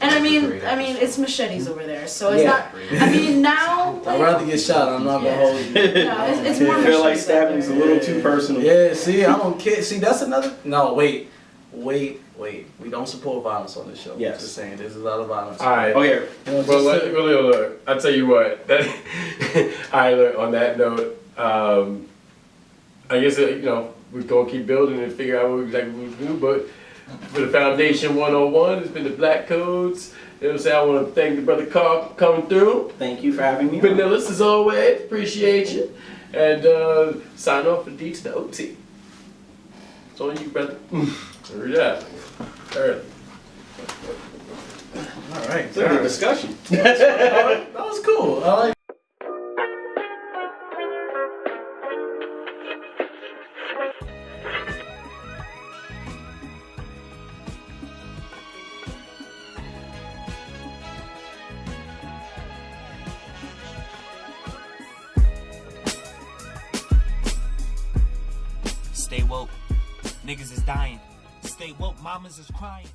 Speaker 6: And
Speaker 3: I mean, it's machetes over there, so it's not. I mean, now.
Speaker 6: I'd rather get shot. I'm not gonna hold you.
Speaker 3: No, it's more.
Speaker 9: I feel like stabbing's a little too personal.
Speaker 6: Yeah. See, I don't care. See, that's another. No, wait. We don't support violence on this show.
Speaker 9: Yes.
Speaker 6: Just saying, there's a lot of violence.
Speaker 2: All right.
Speaker 9: Oh yeah.
Speaker 6: You know,
Speaker 2: Well, look. I'll tell you what. All right. Look. On that note, I guess you know we're gonna keep building and figure out what exactly we do, but. For the Foundation 101, it's been the Black Codes. You know what I'm saying? I want to thank the brother Carl for coming through.
Speaker 9: Thank you for having me.
Speaker 2: Vanillas as always, appreciate you. And sign off for D to the OT. It's on you, brother. Hurry up. Early.
Speaker 6: All right.
Speaker 9: It's a good discussion.
Speaker 6: That was cool. I like.
Speaker 11: Stay woke. Niggas is dying. Stay woke. Mamas is crying.